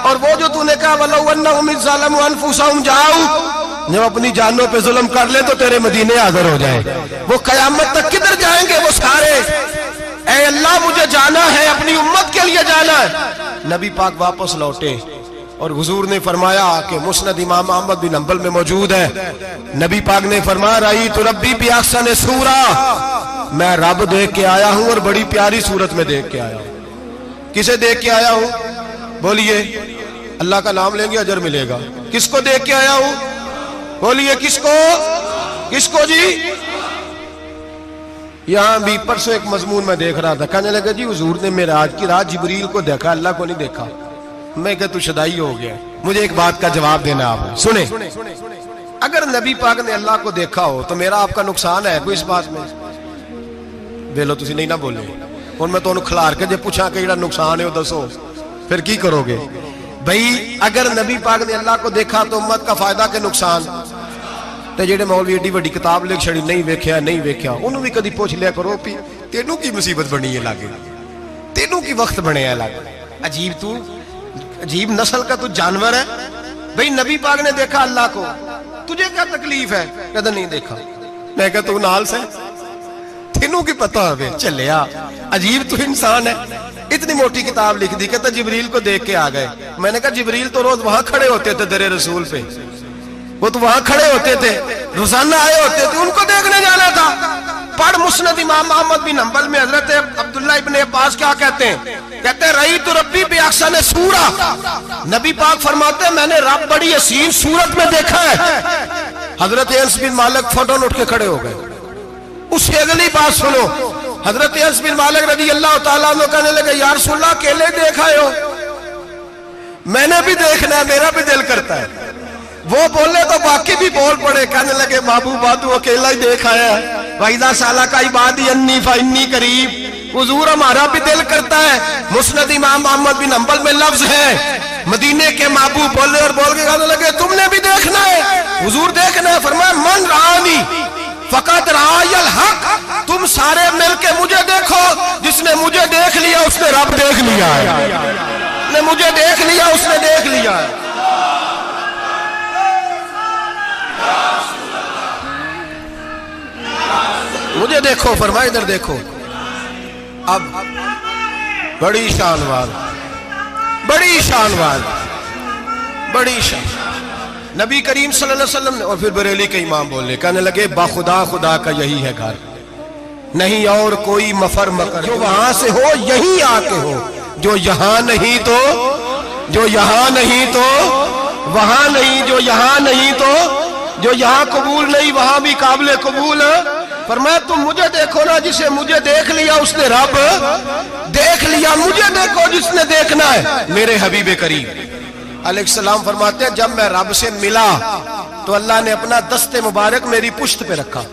और वो जो तूने कहा जब अपनी जानों पे जुल्म कर ले तो तेरे मदीने हाजिर हो जाए, वो कयामत तक किधर जाएंगे वो सारे। ऐ अल्लाह मुझे जाना है, अपनी उम्मत के लिए जाना है। नबी पाक वापस लौटे और हुजूर ने फरमाया कि मुस्नद इमाम अहमद बिन हंबल में मौजूद है, नबी पाक ने फरमाया रही तो रब्बी भी अहसन सूरा, मैं रब देख के आया हूं और बड़ी प्यारी सूरत में देख के आया हूं। किसे देख के आया हूं? बोलिए। अल्लाह का नाम लेंगे अजर मिलेगा। किसको देख के आया हूं? बोलिए किसको? किसको जी? यहां भी परसों एक मजमून में देख रहा था, कहने लगा जी हुजूर ने मेराज की रात जिब्रील को देखा, अल्लाह को नहीं देखा। मैं कहा तू शदाई हो गया। मुझे एक बात का जवाब देना आप सुने। अगर नबी पाक ने अल्लाह को देखा हो तो मेरा आपका नुकसान है कोई इस बात में? वेलो तुसी नहीं ना बोले हुण मैं तुहानू खिलार के जे पूछा कि जेड़ा नुकसान है वो दसो, फिर की करोगे? भाई अगर नबी पाक ने अल्लाह को देखा तो उम्मत का फायदा के नुकसान? ते जेड़े मौलवी एडी वड्डी किताब लिख छड़ी नहीं वेख्या नहीं वेख्या, उन्होंने भी कदी पूछ लिया करो भी तेनू की मुसीबत बनी है लागे, तेनू की वक्त बने है लागे। अजीब तू अजीब नस्ल का तू जानवर है। भाई नबी पाक ने देखा अल्लाह को, तुझे क्या तकलीफ है? कहता नहीं देखा। मैं कहा तू नाल से तेनू की पता है चलिया। अजीब तू इंसान है। इतनी मोटी किताब लिख दी, कहता जिब्रील को देख के आ गए। मैंने कहा जिब्रील तो रोज वहां खड़े होते थे दरे रसूल पे, वो तो वहां खड़े होते थे, रोजाना आए होते थे, उनको देखने जाना था। पढ़ मुस्नद इमाम अहमद बिन हंबल में हजरत अब्दुल्लाह इब्न अब्बास क्या कहते हैं? कहते हैं रही तो रब्बी बेअहसन सूरा, नबी पाक फरमाते हैं मैंने रब बड़ी हसीन सूरत में देखा है। हजरत अनस बिन मालिक फौरन उठ के खड़े हो गए। उससे अगली बात सुनो, हजरत अनस बिन मालिक रजी अल्लाह तआला अन्हु कहने लगे या रसूल अल्लाह अकेले देखा हो? मैंने भी देखना है, मेरा भी दिल करता है। वो बोले तो बाकी भी बोल पड़े, कहने लगे बाबू बातू अकेला ही देख आया है। वाइदा साला का इबादी अन्नी फन्नी करीब, हुजूर हमारा भी दिल करता है। मुस्नद इमाम अहमद बिन हंबल में लफ्ज है मदीने के महबूब बोले और बोल के कहने लगे तुमने भी देखना है? हुजूर देखना है। फरमाया मन रानी फकत रायल हक, तुम सारे मिलके मुझे देखो, जिसने मुझे देख लिया उसने रब देख लिया है, जिसने मुझे देख लिया उसने देख लिया है। मुझे देखो, फरमाया इधर देखो। अब बड़ी शानवार, बड़ी शानवार, बड़ी शान नबी करीम सल्लल्लाहु अलैहि वसल्लम ने। और फिर बरेली के इमाम बोले, कहने लगे बाखुदा खुदा का यही है घर, नहीं और कोई मफर मकर, जो वहां से हो यही आके हो, जो यहां नहीं तो, जो यहां नहीं तो वहां नहीं, जो यहां नहीं तो, जो यहां कबूल नहीं वहां भी काबिल कबूल है। फरमाया तुम मुझे देखो ना, जिसे मुझे देख लिया उसने रब देख लिया। मुझे देखो जिसने देखना है मेरे हबीब करीम अलैहिस्सलाम। फरमाते हैं जब मैं रब से मिला तो अल्लाह ने अपना दस्ते मुबारक मेरी पुश्त पे रखा।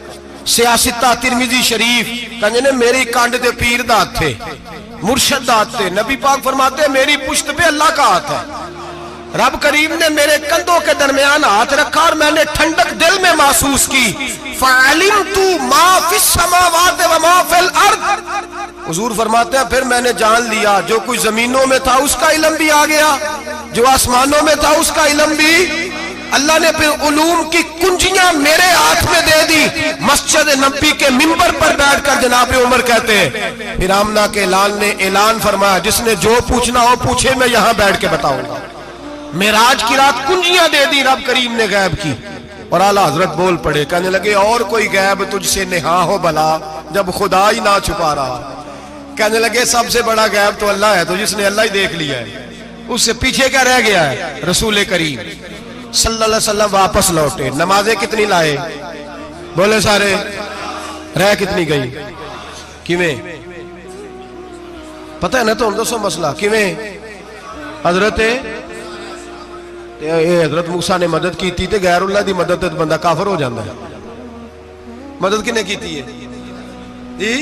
सियासिता तिरमिजी शरीफ कहने ने मेरी कांड दे पीर दा हाथ थे, मुर्शद दा हाथ थे। नबी पाक फरमाते हैं मेरी पुश्त पे अल्लाह का हाथ है। रब करीम ने मेरे कंधों के दरमियान हाथ रखा और मैंने ठंडक दिल में महसूस की। फ़अलिमतु मा फिस समावाति व मा फिल अर्द, हुजूर फरमाते हैं फिर मैंने जान लिया जो कुछ जमीनों में था उसका इल्म भी आ गया, जो आसमानों में था उसका इल्म भी। अल्लाह ने फिर उलूम की कुंजियां मेरे हाथ में दे दी। मस्जिद नबी के मिंबर पर बैठकर जनाब उमर कहते हैं फिर आमना के लाल ने ऐलान फरमाया जिसने जो पूछना हो पूछे, मैं यहां बैठ के बताऊंगा। मेराज की रात कुंजियां दे दी रब करीम ने गैब की। और आला हजरत बोल पड़े, कहने लगे और कोई गैब तुझसे नेहा हो भला जब खुदा ही ना छुपा रहा। कहने लगे सबसे बड़ा गैब तो अल्लाह है, तो जिसने अल्लाह ही देख लिया है उससे पीछे क्या रह गया है? रसूल करीम सल्लल्लाहु अलैहि वसल्लम वापस लौटे। नमाजें कितनी लाए? बोले सारे। रह कितनी गई? किवें पता है ना? तो हम दसो मसला किवें? हजरत मूसा ने मदद की थी, गैरुल्लाह दी मदद ते बंदा काफर हो जाता है। मदद किने की है जी?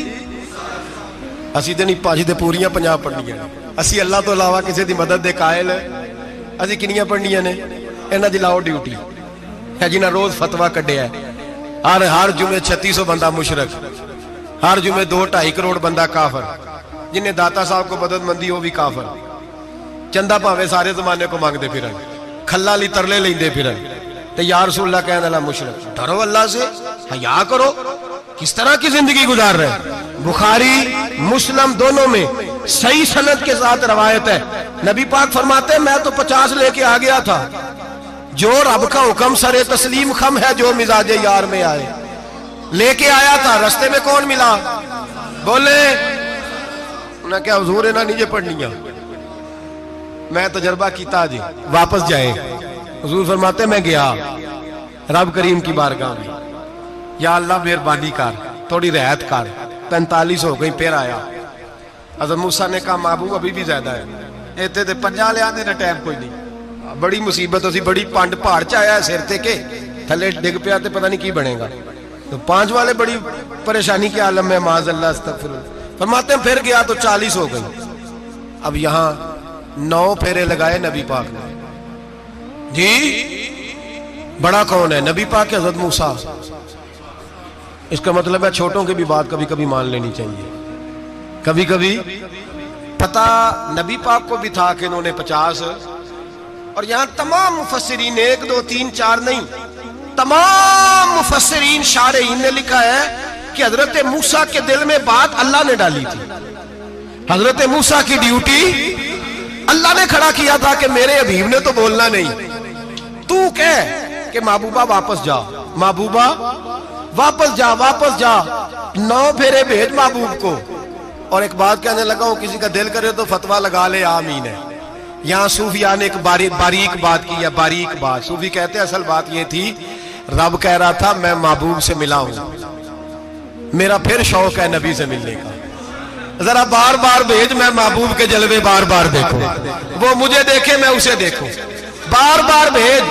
असी तो नहीं भाजी, पूरियां 50 पढ़नियां। असी अल्लाह तो इलावा किसी की मदद दे कायल असी किनियां पढ़नियां ने? इन्हां दी लाओ ड्यूटी है जिन्हें रोज फतवा कढ़िया। हर जुमे 3600 बंदा मुशरक, हर जुमे 2-2.5 करोड़ बंदा काफर, जिन्हें दाता साहब को मदद मंदी वो भी काफर। चंदा भावे सारे जमाने को मांगते फिर, खल्ला ली तरले लेंदे फिर, ते या रसूल अल्लाह कहने वाला मुशरक। डरो अल्लाह से, हया करो। किस तरह की जिंदगी गुजार रहे? बुखारी मुस्लिम दोनों में सही सनद के साथ रवायत है। नबी पाक फरमाते हैं मैं तो 50 लेके आ गया था। जो रब का हुक्म सरे तस्लीम खम है, जो मिजाज यार में आए लेके आया था। रास्ते में कौन मिला? बोले उन्हें क्या हुजूर इन्हें नीचे पढ़निया मैं तजर्बा किया जी, वापस जाए। हुजूर फरमाते मैं गया रब करीम की बारगाह में, या अल्लाह मेहरबानी कर, थोड़ी रियायत कर। 45 हो गई, फिर आया। हज़रत मूसा ने कहा महबूब अभी भी ज्यादा है, इतने तो 50 ले आने टाइम कोई नहीं। बड़ी मुसीबत हो सी, बड़ी पंड पहाड़ च आया सिर ते के थले डिग पिया तो पता नहीं की बनेगा। तो 5 वाले बड़ी परेशानी के आलम में माज़ अल्लाह अस्तगफिरुल्लाह। फरमाते हैं फिर गया तो 40 हो गई। अब यहाँ 9 फेरे लगाए नबी पाक ने जी। बड़ा कौन है? नबी पाक के हज़रत मूसा। इसका मतलब है छोटों की भी बात कभी कभी मान लेनी चाहिए। कभी कभी पता नबी पाक को भी था कि इन्होंने 50, और यहां तमाम मुफस्सिरीन 1 2 3 4 नहीं, तमाम मुफस्सिरीन शारहीन ने लिखा है कि हजरत मूसा के दिल में बात अल्लाह ने डाली थी। हजरत मूसा की ड्यूटी अल्लाह ने खड़ा किया था कि मेरे हबीब ने तो बोलना नहीं, तू कह कि महबूबा वापस जा, महबूबा वापस जा, वापस जा। 9 फेरे भेज महबूब को। और एक बात कहने लगा हूं, किसी का दिल करे तो फतवा लगा ले, आमीन है। यहाँ सूफिया ने एक बारीक बात की है, बारीक बात। सूफी कहते हैं असल बात यह थी, रब कह रहा था मैं महबूब से मिला हूं, मेरा फिर शौक है नबी से मिलने का, जरा बार बार भेज, मैं महबूब के जलवे बार बार देखूं, वो मुझे देखे मैं उसे देखूं, बार बार भेज।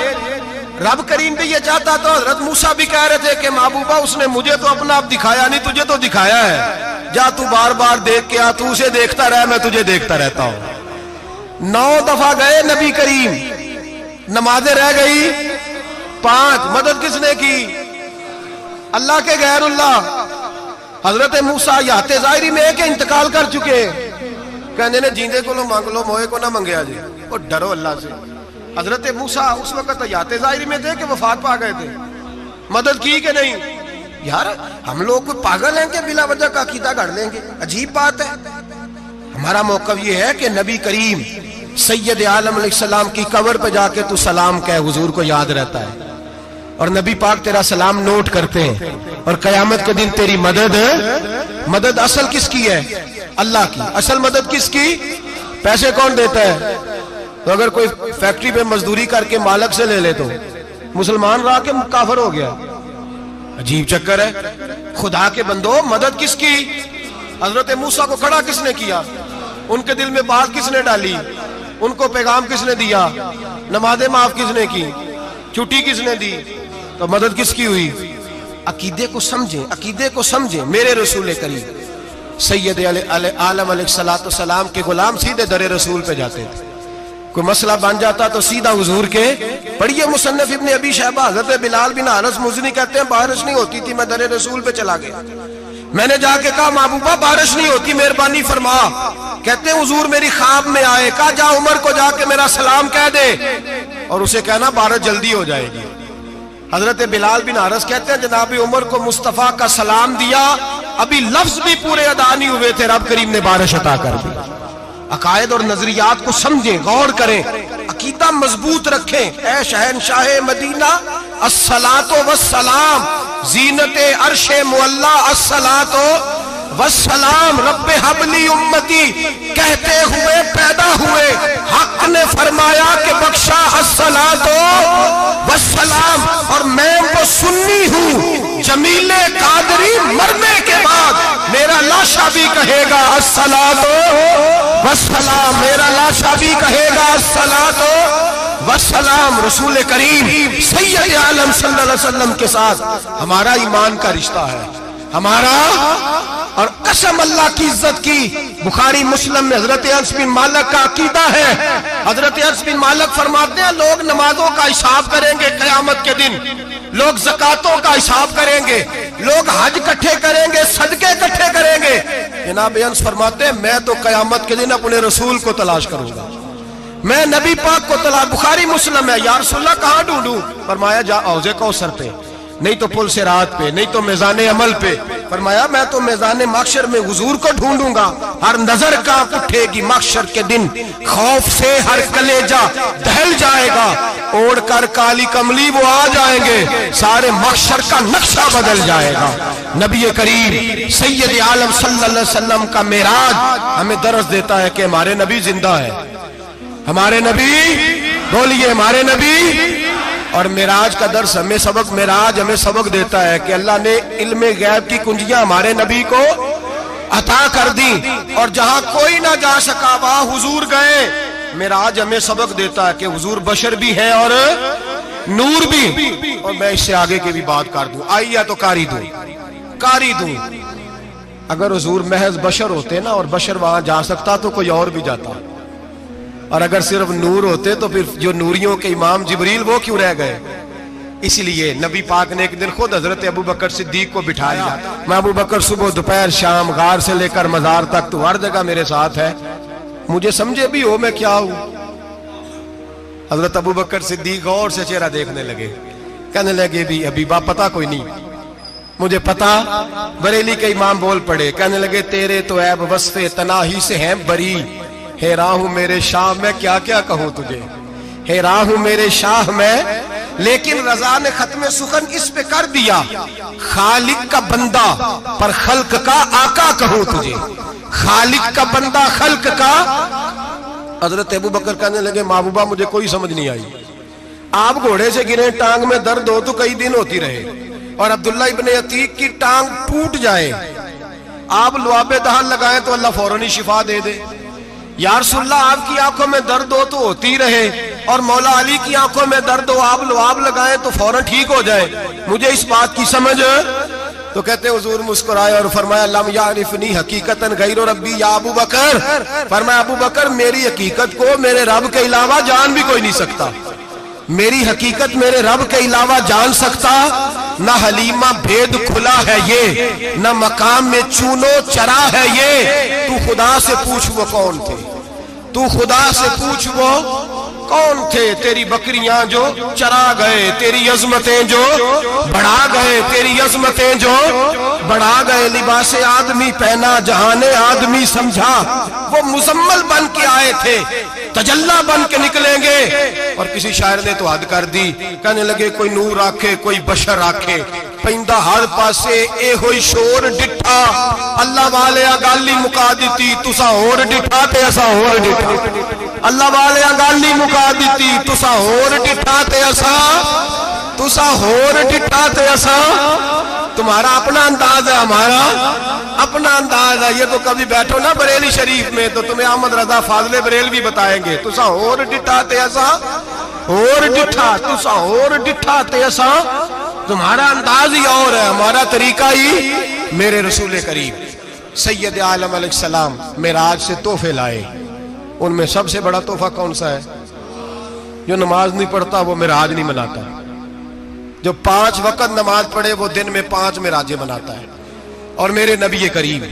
रब करीम भी ये चाहता तो हजरत मूसा भी कह रहे थे कि महबूबा उसने मुझे तो अपना आप दिखाया नहीं, तुझे तो दिखाया है, जा तू बार बार देख के आ, तू उसे देखता रह, मैं तुझे देखता रहता हूं। 9 दफा गए नबी करीम, नमाजें रह गई 5। मदद किसने की? अल्लाह के गैरुल्लाह। हजरत मूसा याते जाहिरी में के इंतकाल कर चुके, कहने ने जींदे को लो मांग लो, मोए को ना मंगया जी, और डरो अल्लाह से। हजरत मूसा उस वक्त याते जाहिरी में थे कि वफात पा गए थे, मदद की कि नहीं? यार हम लोग कोई पागल हैं कि बिला वजह का अकीदा गढ़ लेंगे? अजीब बात है। हमारा मौक़िफ़ ये है कि नबी करीम सैयद आलम अलैहिस्सलाम की कब्र पे जाके तू सलाम कह, हुजूर को याद रहता है, और नबी पाक तेरा सलाम नोट करते हैं। और कयामत के दिन तेरी मदद असल किसकी है? अल्लाह की। असल मदद किसकी? पैसे कौन देता है? तो अगर कोई फैक्ट्री पे मजदूरी करके मालक से ले ले तो मुसलमान रहा के काफिर हो गया। अजीब चक्कर है। खुदा के बंदो, मदद किसकी? हजरत मूसा को खड़ा किसने किया? उनके दिल में बात किसने डाली? उनको पैगाम किसने दिया? नमाज़ें माफ किसने की? छुट्टी किसने दी? तो मदद किसकी हुई? अकीदे को समझे, अकीदे को समझे। मेरे रसूल करीम सैयद आलम अलैहिस्सलाम के गुलाम सीधे दरे रसूल पे जाते थे। कोई मसला बन जाता तो सीधा हुजूर के। पढ़िए मुसन्नफ इब्ने अबी शैबा, हज़रत बिलाल बिन हारिस मुज़नी कहते हैं बारिश नहीं होती थी, मैं दरे रसूल पे चला गया, मैंने जाके कहा महबूबा बारिश नहीं होती, मेहरबानी फरमा। कहते हैं हुजूर मेरी ख्वाब में आए, कहा जा उमर को जाके मेरा सलाम कह दे और उसे कहना बारिश जल्दी हो जाएगी। हजरत बिलाल बिन हारिस कहते हैं जनाब उमर को मुस्तफा का सलाम दिया, अभी लफ्ज भी पूरे अदा नहीं हुए थे, रब करीम ने बारिश अता कर दी। अकायद और नजरियात को समझें, गौर करें, अकीदा मजबूत रखें। ऐ शहनशाह मदीना अस्सलातो वस्सलाम, जीनते अर्शे मुअल्ला अस्सलातो वस्सलाम, रब्बे हबली उम्मती कहते हुए पैदा हुए, हक ने फरमाया कि बख्शा अस्सलातो वस्सलाम। और मैं वो सुन्नी हूँ, जमीले कादरी मरने के बाद मेरा लाशा भी कहेगा अस्सलातो वस्सलाम, मेरा लाशा भी कहेगा अस्सलातो वस्सलाम। रसूल करीम सैयद आलम सल्लल्लाहु अलैहि वसल्लम के साथ हमारा ईमान का रिश्ता है, हमारा। और कसम अल्लाह की इज्जत की, बुखारी मुस्लिम में हजरत अनस बिन मालिक का अकीदा है। हजरत अनस बिन मालिक फरमाते हैं लोग नमाजों का हिसाब करेंगे कयामत के दिन, लोग ज़कातों का हिसाब करेंगे, लोग हज इकट्ठे करेंगे, सदके इकट्ठे करेंगे। जनाब अनस फरमाते हैं मैं तो कयामत के दिन अपने रसूल को तलाश करूंगा, मैं नबी पाक को तलाश। बुखारी मुस्लिम है। या रसूलल्लाह कहाँ ढूंढूं? फरमाया जा औज़े कौसर पे, नहीं तो पुल सिरात पे, नहीं तो मैज़ाने अमल पे। फरमाया मैं तो मैज़ाने माशर में हुजूर को ढूंढूंगा। हर नजर कांप उठेगी माशर के दिन, खौफ से हर कलेजा दहल जाएगा, ओढ़ कर काली कमली वो आ जाएंगे, सारे माशर का नक्शा बदल जाएगा। नबी करीम सैयद आलम सल्लल्लाहु अलैहि वसल्लम का मेराज हमें दर्स देता है कि हमारे नबी जिंदा है। हमारे नबी, बोलिए हमारे नबी। और मिराज का दर्स हमें सबक, मिराज हमें सबक देता है कि अल्लाह ने इल्मे गैब की कुंजियां हमारे नबी को अता कर दी, और जहां कोई ना जा सका वहां हुजूर गए। मिराज हमें सबक देता है कि हुजूर बशर भी है और नूर भी। और मैं इससे आगे की भी बात कर दूं, आई या तो कारी दूं। अगर हुजूर महज बशर होते ना और बशर वहां जा सकता तो कोई और भी जाता, और अगर सिर्फ नूर होते तो फिर जो नूरियों के इमाम जिब्रील वो क्यों रह गए। इसलिए नबी पाक ने एक दिन खुद हजरत अबू बकर सिद्दीक को बिठाया। मैं अबू बकर सुबह दोपहर शाम गार से लेकर मजार तक तो हर जगह मेरे साथ है, मुझे समझे भी हो मैं क्या हूं। हजरत अबू बकर सिद्दीक गौर से चेहरा देखने लगे, कहने लगे भी हबीबा पता कोई नहीं, मुझे पता। बरेली के इमाम बोल पड़े, कहने लगे तेरे तो ऐब वस्फे तनाही से हैं बरी, हैरान हूं मेरे शाह मैं क्या क्या कहूं तुझे, हैरान हूं मेरे शाह मैं। लेकिन रजा ने खत्म सुखन इस पे कर दिया, खालिक का बंदा पर खल्क का आका कहूं तुझे, खालिक का बंदा खल्क का। हजरत अबू बकर कहने लगे महबूबा मुझे कोई समझ नहीं आई, आप घोड़े से गिरे टांग में दर्द हो तो कई दिन होती रहे, और अब्दुल्ला इब्ने अतीक की टांग टूट जाए, आप लुआबे दहन लगाएं तो अल्लाह फौरन ही शिफा दे दे। या रसूलल्लाह आपकी आंखों में दर्द हो तो होती रहे, और मौला अली की आंखों में दर्द हो आप लुआब लगाएं तो फौरन ठीक हो जाए, मुझे इस बात की समझ। तो कहते हुजूर मुस्कुराए और फरमाया लम यारिफनी हकीकतन गैर रब्बी या अबू बकर, फरमाया अबू बकर मेरी हकीकत को मेरे रब के अलावा जान भी कोई नहीं सकता, मेरी हकीकत मेरे रब के अलावा जान सकता। न हलीमा भेद खुला है ये, न मकाम में चूनो चरा है ये, तू खुदा से पूछ वो कौन थे, तू खुदा से पूछ वो कौन थे। तेरी बकरियां जो चरा गए, तेरी अजमतें जो बढ़ा गए, तेरी अजमतें जो बढ़ा गए, लिबासे आदमी पहना जहाने आदमी समझा, वो मुजम्मल बन के आए थे तजल्ला बन के निकलेंगे। और किसी शायर ने तो हद कर दी, कहने लगे कोई नूर आखे कोई बशर आखे, पैंदा हर पासे ए होई शोर डिठा, अल्लाह वाले गाली मुका दी तुसा होर डिठा ते असा होर डिठा, अल्लाह वाले गाली मुका दी तुसा होर डिठा ते असा, तुसा होर डिठा ते असा। तुम्हारा अपना अंदाज है, हमारा अपना अंदाज है। ये तो कभी बैठो ना बरेली शरीफ में तो तुम्हें अहमद रजा फाजले बरेल भी बताएंगे, तुसा होर डिठा ते असा, होर डिठा तुसा होर डिठा ते असा। तुम्हारा अंदाज ही और है, हमारा तरीका ही। मेरे रसूल करीम सैयद आलम अलैहिस्सलाम मेराज से तोहफे लाए, उनमें सबसे बड़ा तोहफा कौन सा है? जो नमाज नहीं पढ़ता वो मेराज नहीं मनाता, जो 5 वक्त नमाज पढ़े वो दिन में 5 मेराजें मनाता है। और मेरे नबी करीम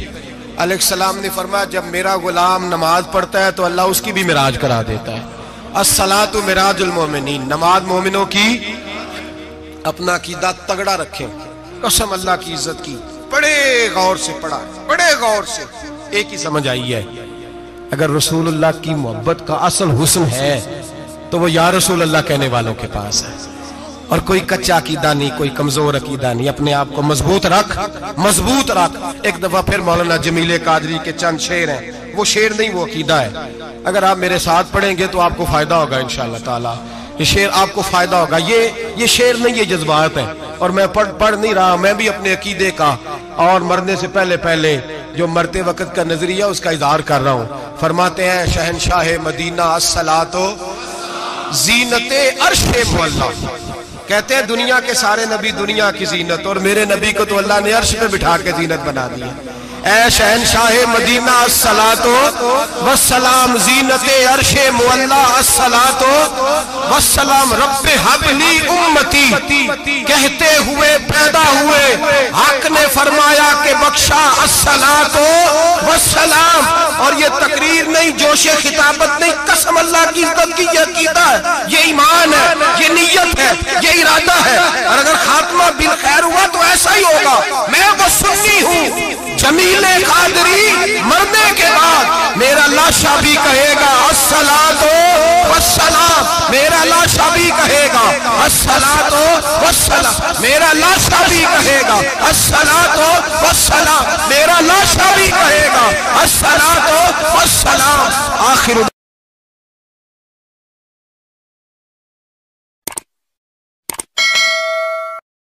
अलैहिस्सलाम ने फरमाया जब मेरा गुलाम नमाज पढ़ता है तो अल्लाह उसकी भी मेराज करा देता है। अस्सलातु मिराजुल मोमिनीन, नमाज मोमिनों की। अपना अकीदा तगड़ा रखें, कसम अल्लाह की इज्जत की। बड़े गौर से पढ़ा, बड़े गौर से। एक ही समझ आई है, अगर रसूलुल्लाह की मोहब्बत का असल हुस्न है तो वो या रसूलुल्लाह कहने वालों के पास है। और कोई कच्चा अकीदा नहीं, कोई कमजोर अकीदा नहीं, अपने आप को मजबूत रख, मजबूत रख। एक दफा फिर मौलाना जमीले कादरी के चंद शेर हैं, वो शेर नहीं वो अकीदा है। अगर आप मेरे साथ पढ़ेंगे तो आपको फायदा होगा इंशाअल्लाह ताला, ये शेर आपको फायदा होगा। ये शेर नहीं, ये जज्बात है। और मैं पढ़ नहीं रहा, मैं भी अपने अकीदे का और मरने से पहले पहले जो मरते वक्त का नजरिया उसका इजहार कर रहा हूँ। फरमाते हैं शहनशाह मदीना अस्सलातो जीनते अर्शे मुअल्ला, कहते हैं दुनिया के सारे नबी दुनिया की जीनत, और मेरे नबी को तो अल्लाह ने अर्श पे बिठा के जीनत बना दिया। ऐ शहनशाह मदीना अस्सलातो वस्सलाम जीनते अर्शे मुअल्ला अस्सलातो वस्सलाम रब्बे हबली उम्मती, कहते हुए पैदा हुए हक ने फरमाया कि बख्शा अस्सलातो वस्सलाम। और ये तकरीर नहीं, जोशे खिताबत नहीं, कसम अल्लाह की इज्जत की, ये अकीदा है, ये ईमान है, ये नियत है, ये इरादा है। और अगर खात्मा बिल खैर हुआ तो ऐसा ही होगा। मैं वो सुन्नी हूँ जमीले कादरी, मरने के बाद मेरा लाशा भी कहेगा अस्सलातो वस्सलाम, मेरा लाशा भी कहेगा अस्सलातो वस्सलाम, मेरा लाशा भी कहेगा अस्सलातो वस्सलाम, मेरा लाशा भी कहेगा अस्सलातो वस्सलाम। आखिर